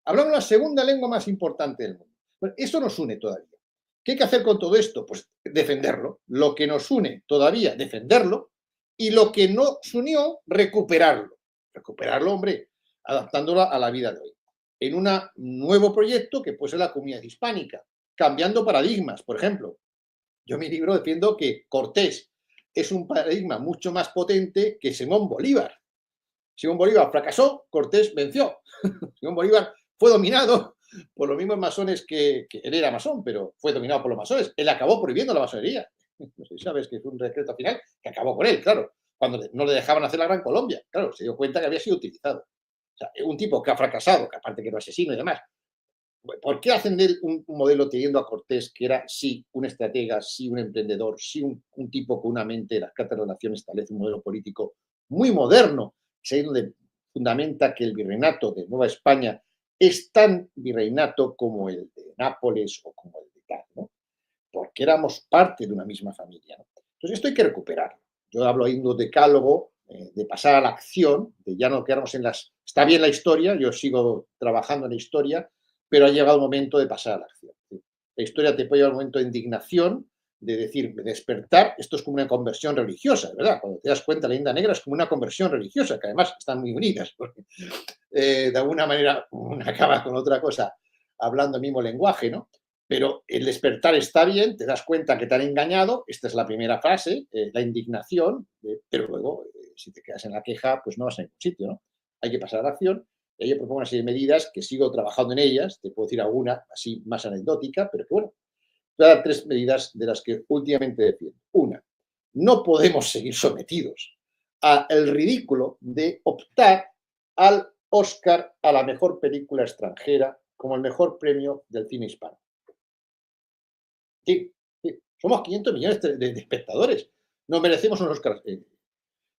Hablamos la segunda lengua más importante del mundo. Bueno, eso nos une todavía. ¿Qué hay que hacer con todo esto? Pues defenderlo. Lo que nos une todavía, defenderlo. Y lo que nos unió, recuperarlo. Recuperarlo, hombre, adaptándolo a la vida de hoy. En un nuevo proyecto que puede ser la comunidad hispánica, cambiando paradigmas, por ejemplo. Yo en mi libro defiendo que Cortés es un paradigma mucho más potente que Simón Bolívar. Simón Bolívar fracasó, Cortés venció. Simón Bolívar fue dominado por los mismos masones que él era masón, pero fue dominado por los masones. Él acabó prohibiendo la masonería. No sé si sabes que fue un decreto final que acabó con él, claro. Cuando no le dejaban hacer la Gran Colombia, claro, se dio cuenta que había sido utilizado. O sea, un tipo que ha fracasado, que aparte que era asesino y demás. ¿Por qué hacen de él un modelo teniendo a Cortés, que era sí un estratega, sí un emprendedor, sí un tipo con una mente, las cartas de nación establece un modelo político muy moderno, es donde fundamenta que el virreinato de Nueva España es tan virreinato como el de Nápoles o como el de tal, ¿no? Porque éramos parte de una misma familia, ¿no? Entonces esto hay que recuperarlo. Yo hablo ahí de un decálogo, de pasar a la acción, de ya no quedarnos en las... Está bien la historia, yo sigo trabajando en la historia, pero ha llegado el momento de pasar a la acción. La historia te puede llevar a un momento de indignación, de decir, de despertar. Esto es como una conversión religiosa, ¿verdad? Cuando te das cuenta, la leyenda negra es como una conversión religiosa, que además están muy unidas, porque de alguna manera una acaba con otra cosa hablando el mismo lenguaje, ¿no? Pero el despertar está bien, te das cuenta que te han engañado, esta es la primera fase, la indignación, pero luego, si te quedas en la queja, pues no vas a ningún sitio, ¿no? Hay que pasar a la acción. Y yo propongo una serie de medidas que sigo trabajando en ellas, te puedo decir alguna así más anecdótica, pero que bueno, voy a dar 3 medidas de las que últimamente defiendo. Una, no podemos seguir sometidos al ridículo de optar al Oscar a la mejor película extranjera como el mejor premio del cine hispano. Sí, sí, somos 500 millones de espectadores. Nos merecemos unos Oscars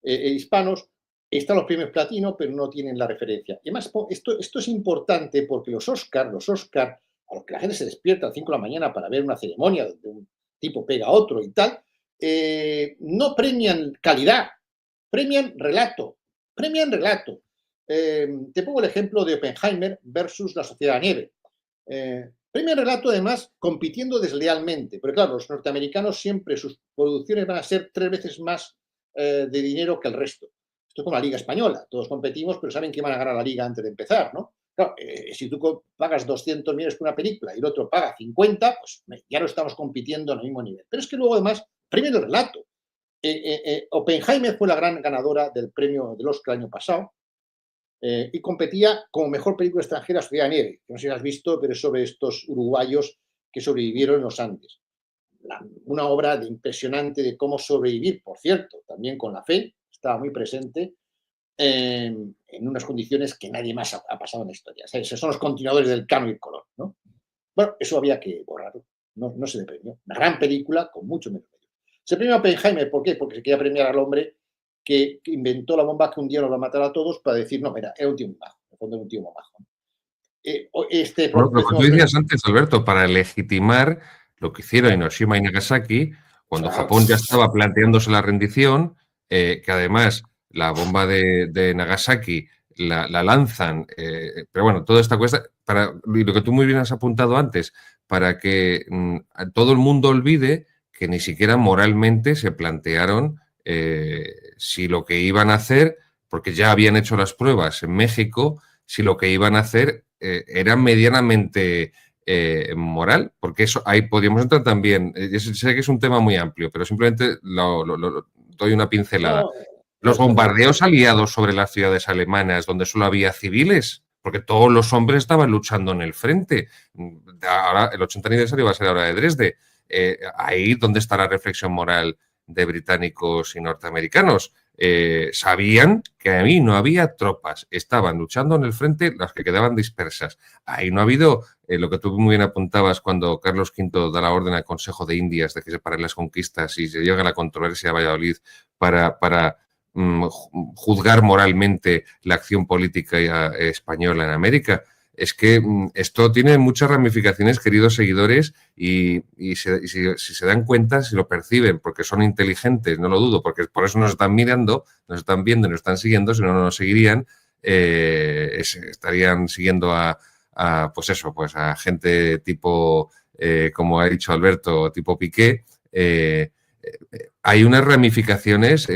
hispanos. Están los premios platino, pero no tienen la referencia. Y además, esto es importante porque los Oscar, a los que la gente se despierta a las 5 de la mañana para ver una ceremonia donde un tipo pega a otro y tal, no premian calidad, premian relato. Premian relato. Te pongo el ejemplo de Oppenheimer versus La Sociedad de la Nieve. Premian relato, además, compitiendo deslealmente. Porque, claro, los norteamericanos siempre sus producciones van a ser 3 veces más de dinero que el resto. Esto es como la Liga Española. Todos competimos, pero saben que van a ganar la Liga antes de empezar, ¿no? Claro, si tú pagas 200 millones por una película y el otro paga 50, pues ya no estamos compitiendo en el mismo nivel. Pero es que luego, además, premian el relato. Oppenheimer fue la gran ganadora del premio del Oscar el año pasado y competía como mejor película extranjera Sociedad de Nieve, que no sé si has visto, pero es sobre estos uruguayos que sobrevivieron en los Andes. Una obra impresionante de cómo sobrevivir, por cierto, también con la fe, estaba muy presente, en unas condiciones que nadie más ha pasado en la historia. O sea, esos son los continuadores del Cano y el color, ¿no? Bueno, eso había que borrarlo, no se le premió. Una gran película con mucho menos medio. Se premió a Oppenheimer, ¿por qué? Porque se quería premiar al hombre que inventó la bomba que un día nos va a matar a todos para decir, no, mira, era un tío muy bajo, en el fondo era un tío muy bajo. Bueno, lo que tú decías antes, Alberto, para legitimar lo que hicieron Hiroshima y Nagasaki, cuando Japón ya estaba planteándose la rendición, que además la bomba de Nagasaki la lanzan, pero bueno, toda esta cuestión, y lo que tú muy bien has apuntado antes, para que todo el mundo olvide que ni siquiera moralmente se plantearon si lo que iban a hacer, porque ya habían hecho las pruebas en México, si lo que iban a hacer era medianamente moral, porque eso ahí podríamos entrar también. Sé que es un tema muy amplio, pero simplemente doy una pincelada. No, Los bombardeos aliados sobre las ciudades alemanas, donde solo había civiles, porque todos los hombres estaban luchando en el frente. Ahora, el 80 aniversario va a ser ahora de Dresde. Ahí donde está la reflexión moral de británicos y norteamericanos. Sabían que ahí no había tropas, estaban luchando en el frente las que quedaban dispersas. Ahí no ha habido lo que tú muy bien apuntabas cuando Carlos V da la orden al Consejo de Indias de que se paren las conquistas y se llega a la controversia de Valladolid para juzgar moralmente la acción política española en América. Es que esto tiene muchas ramificaciones, queridos seguidores, y si se dan cuenta, si lo perciben, porque son inteligentes, no lo dudo, porque por eso nos están mirando, nos están viendo, nos están siguiendo, si no, no nos seguirían, estarían siguiendo pues eso, pues a gente tipo, como ha dicho Alberto, tipo Piqué. Hay unas ramificaciones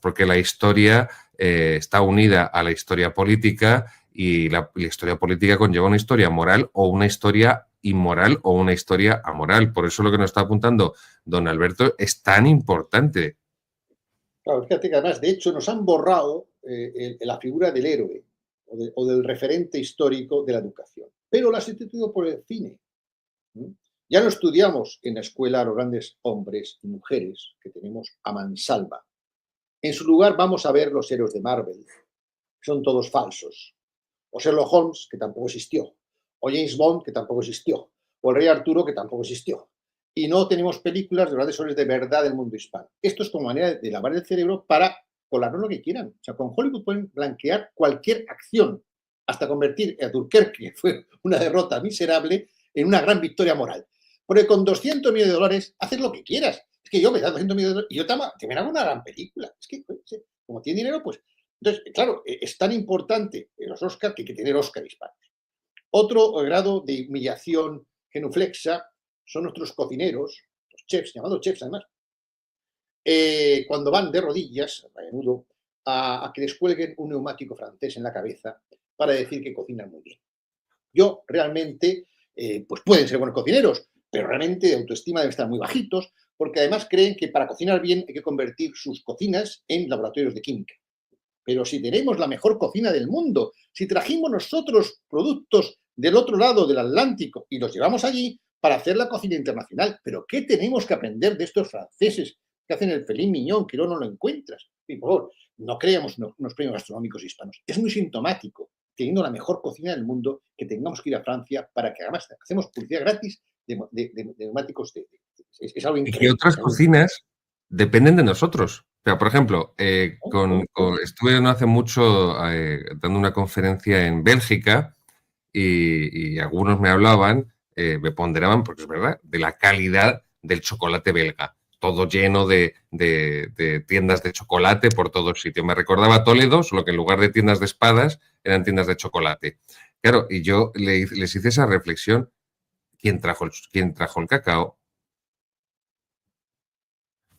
porque la historia está unida a la historia política y la historia política conlleva una historia moral o una historia inmoral o una historia amoral. Por eso lo que nos está apuntando don Alberto es tan importante. Claro, fíjate que además, de hecho, nos han borrado la figura del héroe o del referente histórico de la educación, pero la han sustituido por el cine. ¿Mm? Ya no estudiamos en la escuela a los grandes hombres y mujeres que tenemos a mansalva. En su lugar vamos a ver los héroes de Marvel, que son todos falsos. O Sherlock Holmes, que tampoco existió. O James Bond, que tampoco existió. O el Rey Arturo, que tampoco existió. Y no tenemos películas de grandes héroes de verdad del mundo hispano. Esto es como manera de lavar el cerebro para colarnos lo que quieran. O sea, con Hollywood pueden blanquear cualquier acción, hasta convertir a Dunkerque, que fue una derrota miserable, en una gran victoria moral. Porque con 200 millones de dólares haces lo que quieras. Es que yo me da 200 millones de dólares y yo te hago una gran película. Es que, como tiene dinero, pues. Entonces, claro, es tan importante los Oscars que hay que tener Oscar hispanos. Otro grado de humillación genuflexa son nuestros cocineros, los chefs, llamados chefs además, cuando van de rodillas, a menudo, a que les cuelguen un neumático francés en la cabeza para decir que cocinan muy bien. Yo realmente, pues pueden ser buenos cocineros, pero realmente de autoestima deben estar muy bajitos, porque además creen que para cocinar bien hay que convertir sus cocinas en laboratorios de química. Pero si tenemos la mejor cocina del mundo, si trajimos nosotros productos del otro lado del Atlántico y los llevamos allí para hacer la cocina internacional, ¿pero qué tenemos que aprender de estos franceses que hacen el filet mignon que no lo encuentras? Y por favor, no creamos unos premios gastronómicos hispanos. Es muy sintomático, teniendo la mejor cocina del mundo, que tengamos que ir a Francia para que además hacemos publicidad gratis de neumáticos. Es algo Y que increíble. otras cocinas dependen de nosotros. O sea, por ejemplo, estuve no hace mucho dando una conferencia en Bélgica y algunos me hablaban, me ponderaban, porque es verdad, de la calidad del chocolate belga. Todo lleno de tiendas de chocolate por todos sitios. Me recordaba Toledo, solo que en lugar de tiendas de espadas eran tiendas de chocolate. Claro, y yo les hice esa reflexión. ¿Quién trajo el cacao?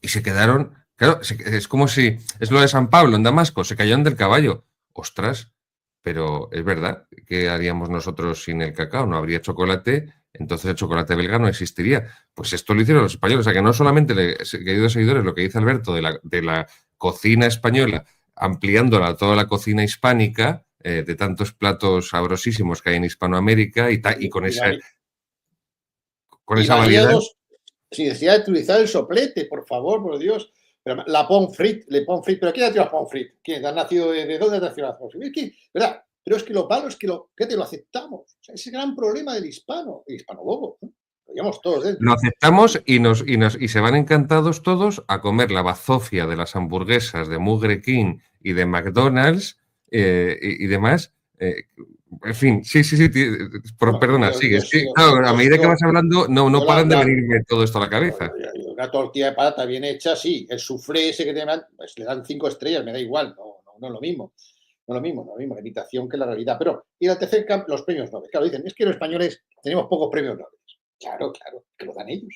Y se quedaron, claro, es como si, es lo de San Pablo en Damasco, se cayeron del caballo. Ostras, pero es verdad, ¿qué haríamos nosotros sin el cacao? No habría chocolate, entonces el chocolate belga no existiría. Pues esto lo hicieron los españoles, o sea que no solamente, queridos seguidores, lo que dice Alberto de la cocina española, ampliándola a toda la cocina hispánica, de tantos platos sabrosísimos que hay en Hispanoamérica y con esa variedad. variados sin necesidad de utilizar el soplete, por favor, por Dios. Pero la pommes frites, pero ¿quién ha tirado pommes frites? ¿Quién ha nacido de dónde ha nacido la pommes frites? ¿Verdad? Pero es que lo malo es que lo aceptamos. O sea, ese es el gran problema del hispano, el hispano-bobo. Lo llevamos todos dentro. Lo aceptamos y se van encantados todos a comer la bazofia de las hamburguesas de Mugre King y de McDonald's y demás. En fin, sí, perdona, sigue. Es que, claro, a medida que vas hablando, no paran de venirme todo esto a la cabeza. Una tortilla de patata bien hecha, sí. El soufflé ese que te dan, pues le dan 5 estrellas, me da igual. No es lo mismo. No es lo mismo, la imitación que la realidad. Pero, y el tercer campo, los premios Nobel. Claro, dicen, es que los españoles tenemos pocos premios Nobel. Claro, que lo dan ellos.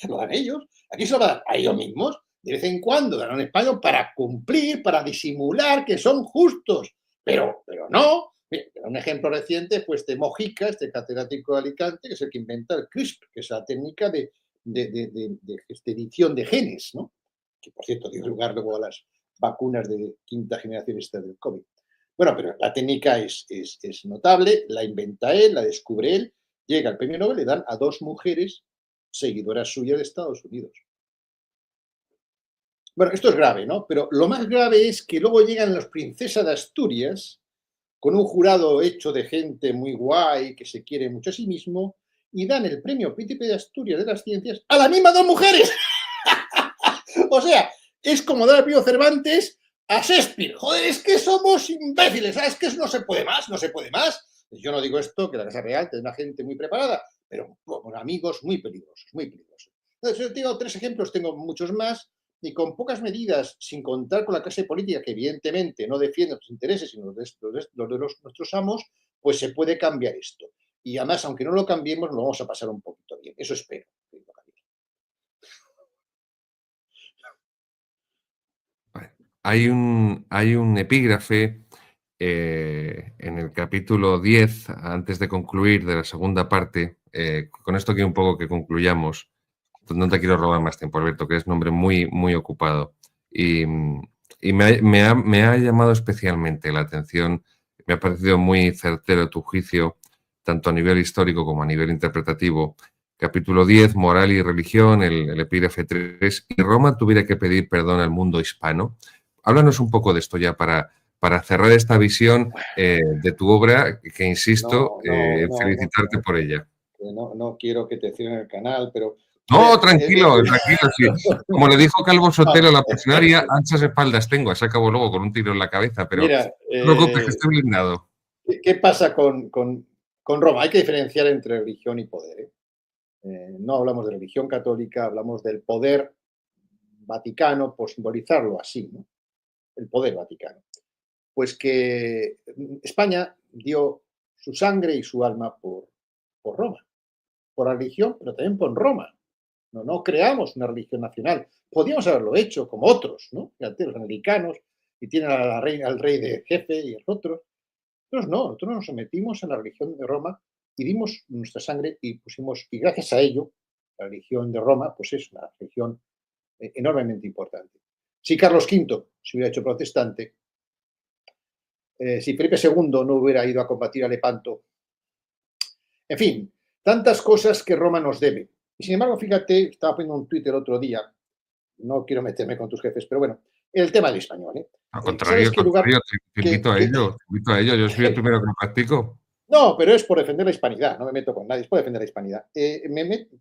Lo dan ellos. Aquí se lo van a dar a ellos mismos. De vez en cuando dan un español para cumplir, para disimular que son justos. Pero no. Un ejemplo reciente fue este Mojica, este catedrático de Alicante, que es el que inventa el CRISPR, que es la técnica de edición de genes, ¿no? Que por cierto dio lugar luego a las vacunas de quinta generación esta del COVID. Bueno, pero la técnica es notable, la inventa él, la descubre él, llega al premio Nobel, le dan a 2 mujeres seguidoras suyas de Estados Unidos. Bueno, esto es grave, ¿no? Pero lo más grave es que luego llegan las princesas de Asturias con un jurado hecho de gente muy guay, que se quiere mucho a sí mismo, y dan el premio Príncipe de Asturias de las Ciencias a las mismas 2 mujeres. O sea, es como dar el premio Cervantes a Shakespeare. Joder, es que somos imbéciles, ¿sabes? Es que no se puede más, no se puede más. Yo no digo esto, que la Casa Real tiene una gente muy preparada, pero con amigos muy peligrosos, muy peligrosos. Entonces, yo tengo 3 ejemplos, tengo muchos más, y con pocas medidas, sin contar con la clase política que evidentemente no defiende los intereses, sino los de nuestros amos, pues se puede cambiar esto. Y además, aunque no lo cambiemos, lo vamos a pasar un poquito bien. Eso espero. Hay un epígrafe en el capítulo 10, antes de concluir de la segunda parte, con esto quiero un poco que concluyamos. No te quiero robar más tiempo, Alberto, que eres un hombre muy, muy ocupado. Y me ha llamado especialmente la atención, me ha parecido muy certero tu juicio, tanto a nivel histórico como a nivel interpretativo. Capítulo 10, Moral y Religión, el epígrafe 3, y Roma tuviera que pedir perdón al mundo hispano. Háblanos un poco de esto ya para cerrar esta visión de tu obra, que insisto, en felicitarte por ella. No quiero que te cierren el canal, pero a No, ver, tranquilo, tranquilo. Sí. Como le dijo Calvo Sotelo a la no, pasionaria, anchas espaldas tengo. Se acabó luego con un tiro en la cabeza, pero no mira, te preocupes que estoy blindado. ¿qué pasa con Roma? Hay que diferenciar entre religión y poder, ¿eh? No hablamos de religión católica, hablamos del poder vaticano, por simbolizarlo así, ¿no? El poder vaticano. Pues que España dio su sangre y su alma por Roma, por la religión, pero también por Roma. No creamos una religión nacional. Podíamos haberlo hecho como otros, ¿no? Fíjate, los americanos, y tienen a la reina, al rey de jefe y el otro. Nosotros nos sometimos a la religión de Roma y dimos nuestra sangre y pusimos, y gracias a ello, la religión de Roma, pues es una religión enormemente importante. Si Carlos V se hubiera hecho protestante, si Felipe II no hubiera ido a combatir a Lepanto, en fin, tantas cosas que Roma nos debe. Y sin embargo, fíjate, estaba poniendo un tuit el otro día, no quiero meterme con tus jefes, pero bueno, el tema del español. ¿Sabes Al qué lugar? contrario, te invito a ello, te invito a ello. Yo soy el Que primero que lo practico. no, pero es por defender la hispanidad, no me meto con nadie, es por defender la hispanidad.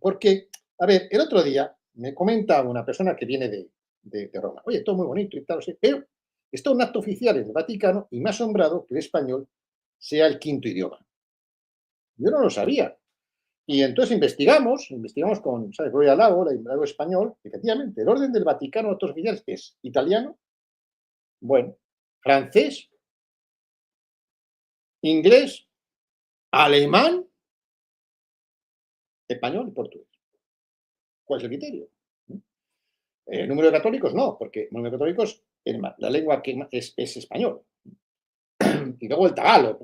Porque, a ver, el otro día me comenta una persona que viene de Roma, oye, todo muy bonito y tal, pero está un acto oficial en el Vaticano y me ha asombrado que el español sea el quinto idioma. Yo no lo sabía. Y entonces investigamos con, ¿sabes? Gloria Lago, el Lago español, efectivamente, el orden del Vaticano a otros oficiales es italiano, bueno, francés, inglés, alemán, español y portugués. ¿Cuál es el criterio? El número de católicos no, porque el número de católicos, la lengua que es español. Y luego el tagalo,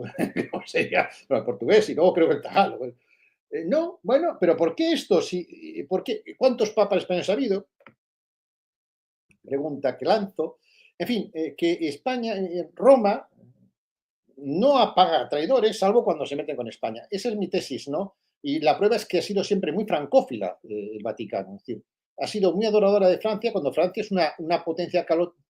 sería el portugués y luego creo que el tagalo. No, bueno, pero ¿por qué esto? ¿Por qué? ¿Cuántos papas españoles ha habido? Pregunta que lanzo. En fin, que España, Roma, no apaga traidores, salvo cuando se meten con España. Esa es mi tesis, ¿no? Y la prueba es que ha sido siempre muy francófila el Vaticano. Es decir, ha sido muy adoradora de Francia cuando Francia es una potencia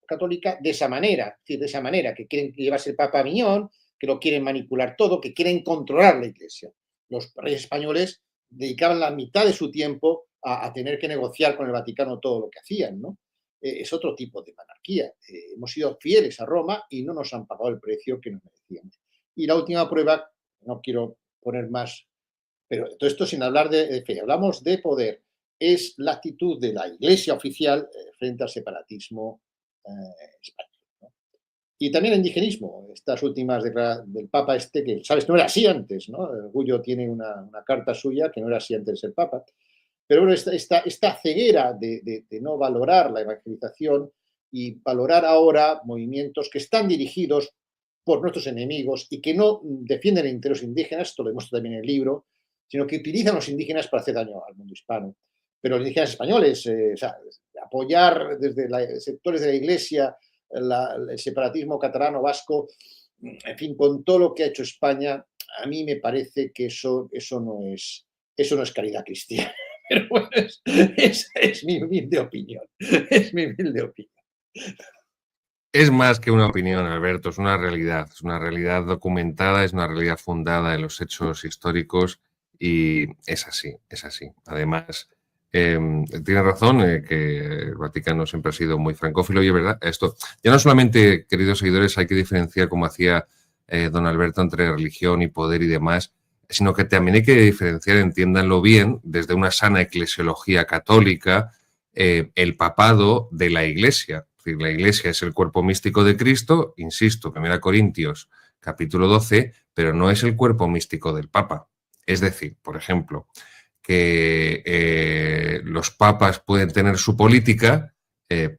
católica de esa manera, es decir, de esa manera, que quieren llevarse el Papa Aviñón, que lo quieren manipular todo, que quieren controlar la Iglesia. Los reyes españoles dedicaban la mitad de su tiempo a tener que negociar con el Vaticano todo lo que hacían, ¿no? Es otro tipo de monarquía. Hemos sido fieles a Roma y no nos han pagado el precio que nos merecíamos. Y la última prueba, no quiero poner más, pero todo esto sin hablar de fe, hablamos de poder, es la actitud de la Iglesia oficial frente al separatismo español. ¿No? Y también el indigenismo, estas últimas del Papa que, sabes, no era así antes, ¿no? El Orgullo tiene una carta suya que no era así antes de ser Papa. Pero bueno, esta ceguera de no valorar la evangelización y valorar ahora movimientos que están dirigidos por nuestros enemigos y que no defienden el interés indígenas, esto lo demuestra también en el libro, sino que utilizan a los indígenas para hacer daño al mundo hispano. Pero los indígenas españoles, o sea, apoyar desde sectores de la Iglesia el separatismo catalano, vasco, en fin, con todo lo que ha hecho España, a mí me parece que eso no es caridad cristiana. Pero bueno, es mi humilde opinión. Es mi humilde opinión. Es más que una opinión, Alberto, es una realidad documentada, es una realidad fundada en los hechos históricos y es así, es así. Además, tiene razón que el Vaticano siempre ha sido muy francófilo y es verdad, esto, ya no solamente, queridos seguidores, hay que diferenciar, como hacía don Alberto, entre religión y poder y demás, sino que también hay que diferenciar, entiéndanlo bien, desde una sana eclesiología católica, el papado de la Iglesia. Es decir, la Iglesia es el cuerpo místico de Cristo, insisto, 1 Corintios capítulo 12, pero no es el cuerpo místico del Papa. Es decir, por ejemplo, que los papas pueden tener su política,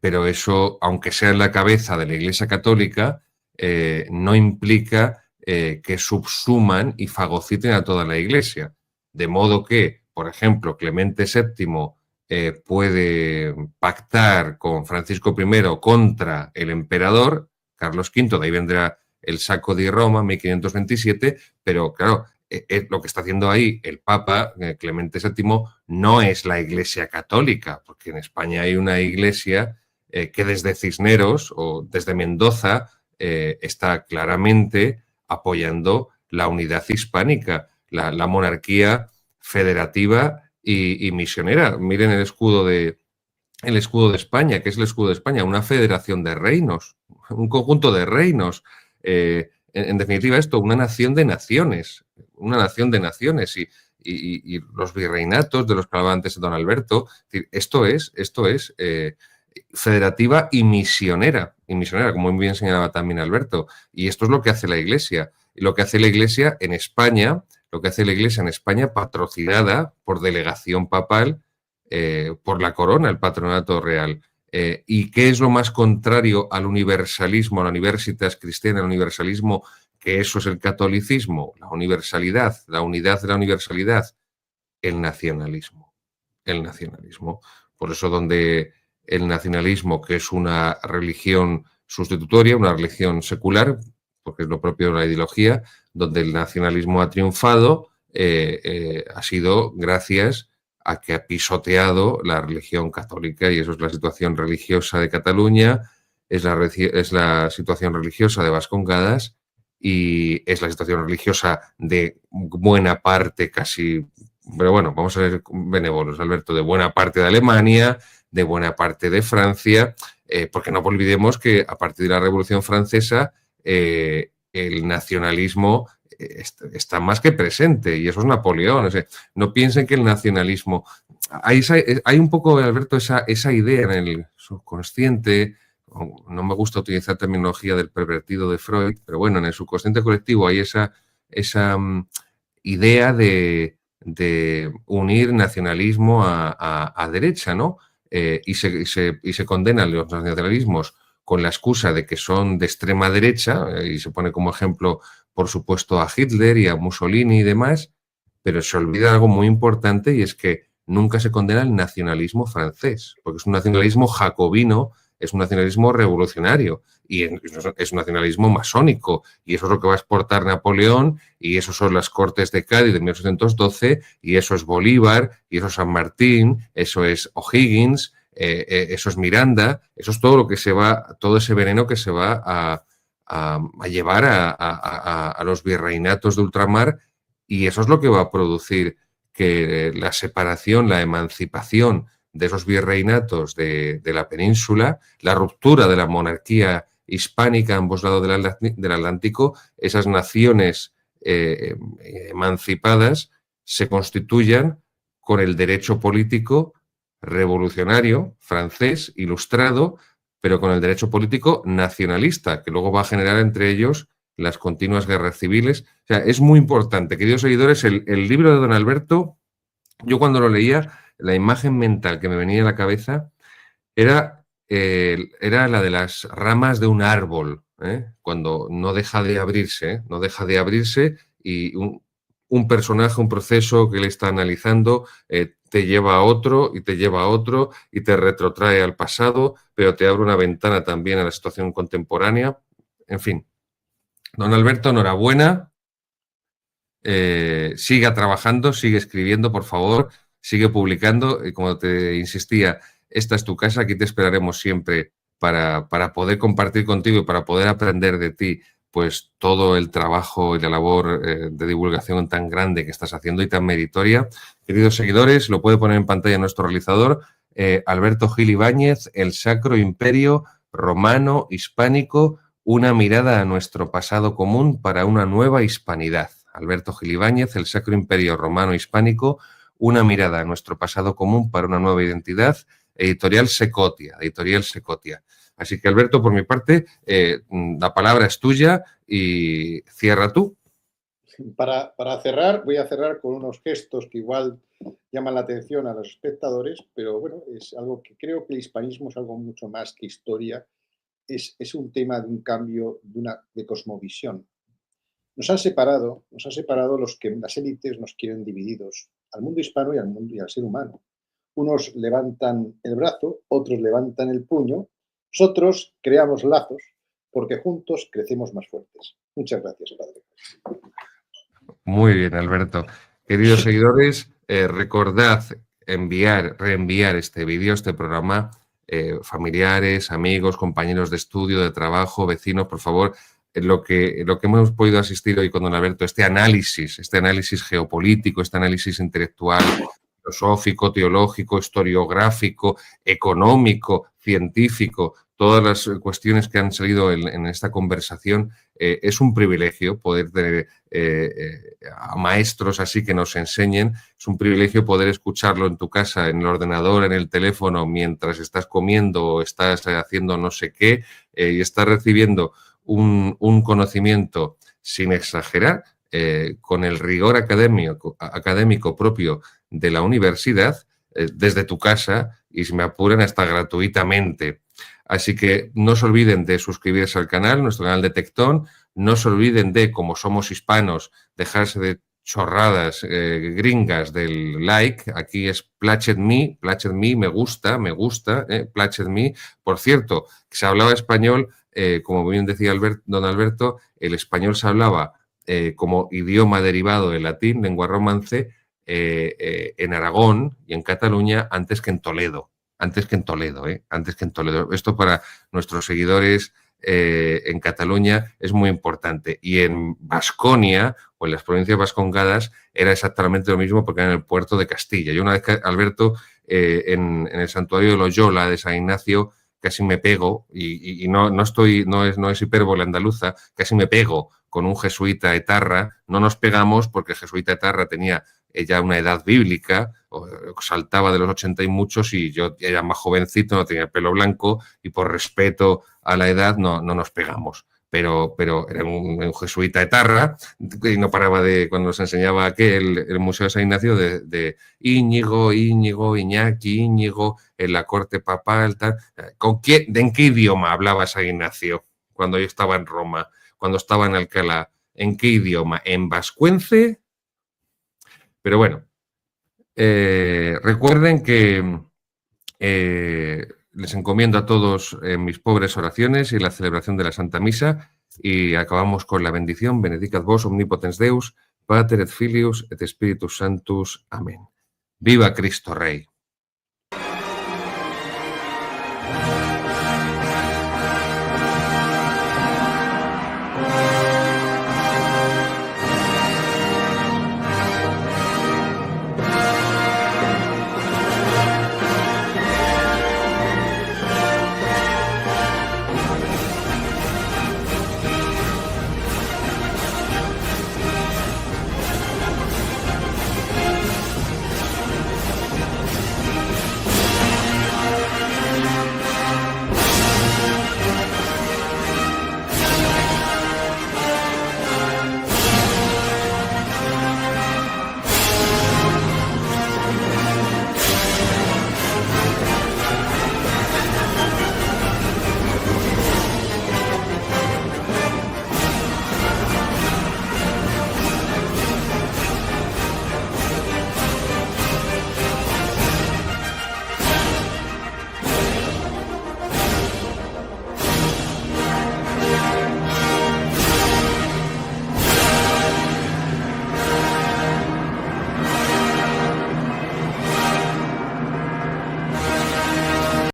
pero eso, aunque sea en la cabeza de la Iglesia Católica, no implica que subsuman y fagociten a toda la Iglesia. de modo que, por ejemplo, Clemente VII puede pactar con Francisco I contra el emperador Carlos V, de ahí vendrá el saco de Roma, 1527, pero claro, lo que está haciendo ahí el Papa, Clemente VII, no es la Iglesia Católica, porque en España hay una iglesia que desde Cisneros o desde Mendoza está claramente apoyando la unidad hispánica, la monarquía federativa y misionera. Miren el escudo de España, que es el escudo de España, una federación de reinos, un conjunto de reinos. En definitiva, esto, una nación de naciones y los virreinatos de los que hablaba antes don Alberto. Esto es federativa y misionera, como muy bien señalaba también Alberto. Y esto es lo que hace la Iglesia. Y lo que hace la Iglesia en España, patrocinada por delegación papal, por la corona, el patronato real. ¿Y qué es lo más contrario al universalismo, a la universitas cristiana, al universalismo, que eso es el catolicismo, la universalidad, la unidad de la universalidad? El nacionalismo. El nacionalismo. Por eso donde el nacionalismo, que es una religión sustitutoria, una religión secular, porque es lo propio de la ideología, donde el nacionalismo ha triunfado, ha sido gracias a que ha pisoteado la religión católica, y eso es la situación religiosa de Cataluña, es la situación religiosa de Vascongadas y es la situación religiosa de buena parte, casi, pero bueno, vamos a ser benévolos, Alberto, de buena parte de Alemania, de buena parte de Francia, porque no olvidemos que a partir de la Revolución Francesa el nacionalismo está más que presente, y eso es Napoleón. O sea, no piensen que el nacionalismo... Hay un poco, Alberto, esa idea en el subconsciente. No me gusta utilizar terminología del pervertido de Freud, pero bueno, en el subconsciente colectivo hay esa idea de unir nacionalismo a derecha, ¿no? Y se condenan los nacionalismos con la excusa de que son de extrema derecha, y se pone como ejemplo, por supuesto, a Hitler y a Mussolini y demás, pero se olvida algo muy importante, y es que nunca se condena el nacionalismo francés, porque es un nacionalismo jacobino, es un nacionalismo revolucionario y es un nacionalismo masónico, y eso es lo que va a exportar Napoleón, y eso son las Cortes de Cádiz de 1812, y eso es Bolívar, y eso es San Martín, eso es O'Higgins, eso es Miranda, eso es todo lo que se va, todo ese veneno que se va a llevar a los virreinatos de ultramar, y eso es lo que va a producir que la separación, la emancipación de esos virreinatos de la península, la ruptura de la monarquía hispánica a ambos lados del Atlántico, esas naciones emancipadas se constituyan con el derecho político revolucionario, francés, ilustrado, pero con el derecho político nacionalista, que luego va a generar entre ellos las continuas guerras civiles. O sea, es muy importante, queridos seguidores, el libro de don Alberto, yo cuando lo leía, la imagen mental que me venía a la cabeza era la de las ramas de un árbol, cuando no deja de abrirse, no deja de abrirse, y un personaje, un proceso que le está analizando, te lleva a otro y te lleva a otro y te retrotrae al pasado, pero te abre una ventana también a la situación contemporánea. En fin, don Alberto, enhorabuena. Siga trabajando, sigue escribiendo, por favor, sigue publicando. Y como te insistía, esta es tu casa, aquí te esperaremos siempre para poder compartir contigo y para poder aprender de ti, pues todo el trabajo y la labor de divulgación tan grande que estás haciendo y tan meritoria. Queridos seguidores, lo puede poner en pantalla nuestro realizador, Alberto Gil Ibáñez, El Sacro Imperio Romano Hispánico, una mirada a nuestro pasado común para una nueva hispanidad. Alberto Gil Ibáñez, El Sacro Imperio Romano Hispánico, una mirada a nuestro pasado común para una nueva identidad, editorial Secotia, Así que, Alberto, por mi parte, la palabra es tuya y cierra tú. Para cerrar, voy a cerrar con unos gestos que igual llaman la atención a los espectadores, pero bueno, es algo que creo que el hispanismo es algo mucho más que historia, es un tema de un cambio de cosmovisión. Nos han separado los que las élites nos quieren divididos, al mundo hispano y al mundo y al ser humano. Unos levantan el brazo, otros levantan el puño, nosotros creamos lazos porque juntos crecemos más fuertes. Muchas gracias, padre. Muy bien, Alberto. Queridos seguidores, recordad reenviar este vídeo, este programa, familiares, amigos, compañeros de estudio, de trabajo, vecinos, por favor. Lo que hemos podido asistir hoy con don Alberto, este análisis geopolítico, este análisis intelectual, filosófico, teológico, historiográfico, económico, científico, todas las cuestiones que han salido en esta conversación, es un privilegio poder tener a maestros así que nos enseñen, es un privilegio poder escucharlo en tu casa, en el ordenador, en el teléfono, mientras estás comiendo o estás haciendo no sé qué, y estás recibiendo un conocimiento sin exagerar, con el rigor académico propio de la universidad, desde tu casa, y si me apuran hasta gratuitamente. Así que no se olviden de suscribirse al canal, nuestro canal de Tectón, no se olviden de, como somos hispanos, dejarse de chorradas gringas del like. Aquí es Plachet me, me gusta, Plachet me. Por cierto, se hablaba español, como bien decía don Alberto, el español se hablaba como idioma derivado del latín, lengua romance, en Aragón y en Cataluña antes que en Toledo. Antes que en Toledo. Esto para nuestros seguidores en Cataluña es muy importante. Y en Baskonia o en las provincias vascongadas era exactamente lo mismo porque era en el puerto de Castilla. Yo una vez, Alberto, en el santuario de Loyola de San Ignacio, casi me pego, y no es hipérbole andaluza, casi me pego con un jesuita etarra. No nos pegamos porque el jesuita etarra tenía ya una edad bíblica, saltaba de los 80 y muchos, y yo era más jovencito, no tenía el pelo blanco, y por respeto a la edad no nos pegamos. Pero era un jesuita etarra, y no paraba de, cuando nos enseñaba el Museo de San Ignacio, de Íñigo, Iñaki, Íñigo, en la corte papal, tal. ¿En qué idioma hablaba San Ignacio cuando yo estaba en Roma, cuando estaba en Alcalá? ¿En qué idioma? ¿En vascuence? Pero bueno, recuerden que les encomiendo a todos mis pobres oraciones y la celebración de la Santa Misa, y acabamos con la bendición. Benedicat vos omnipotens Deus, Pater et Filius et Spiritus Sanctus. Amén. ¡Viva Cristo Rey!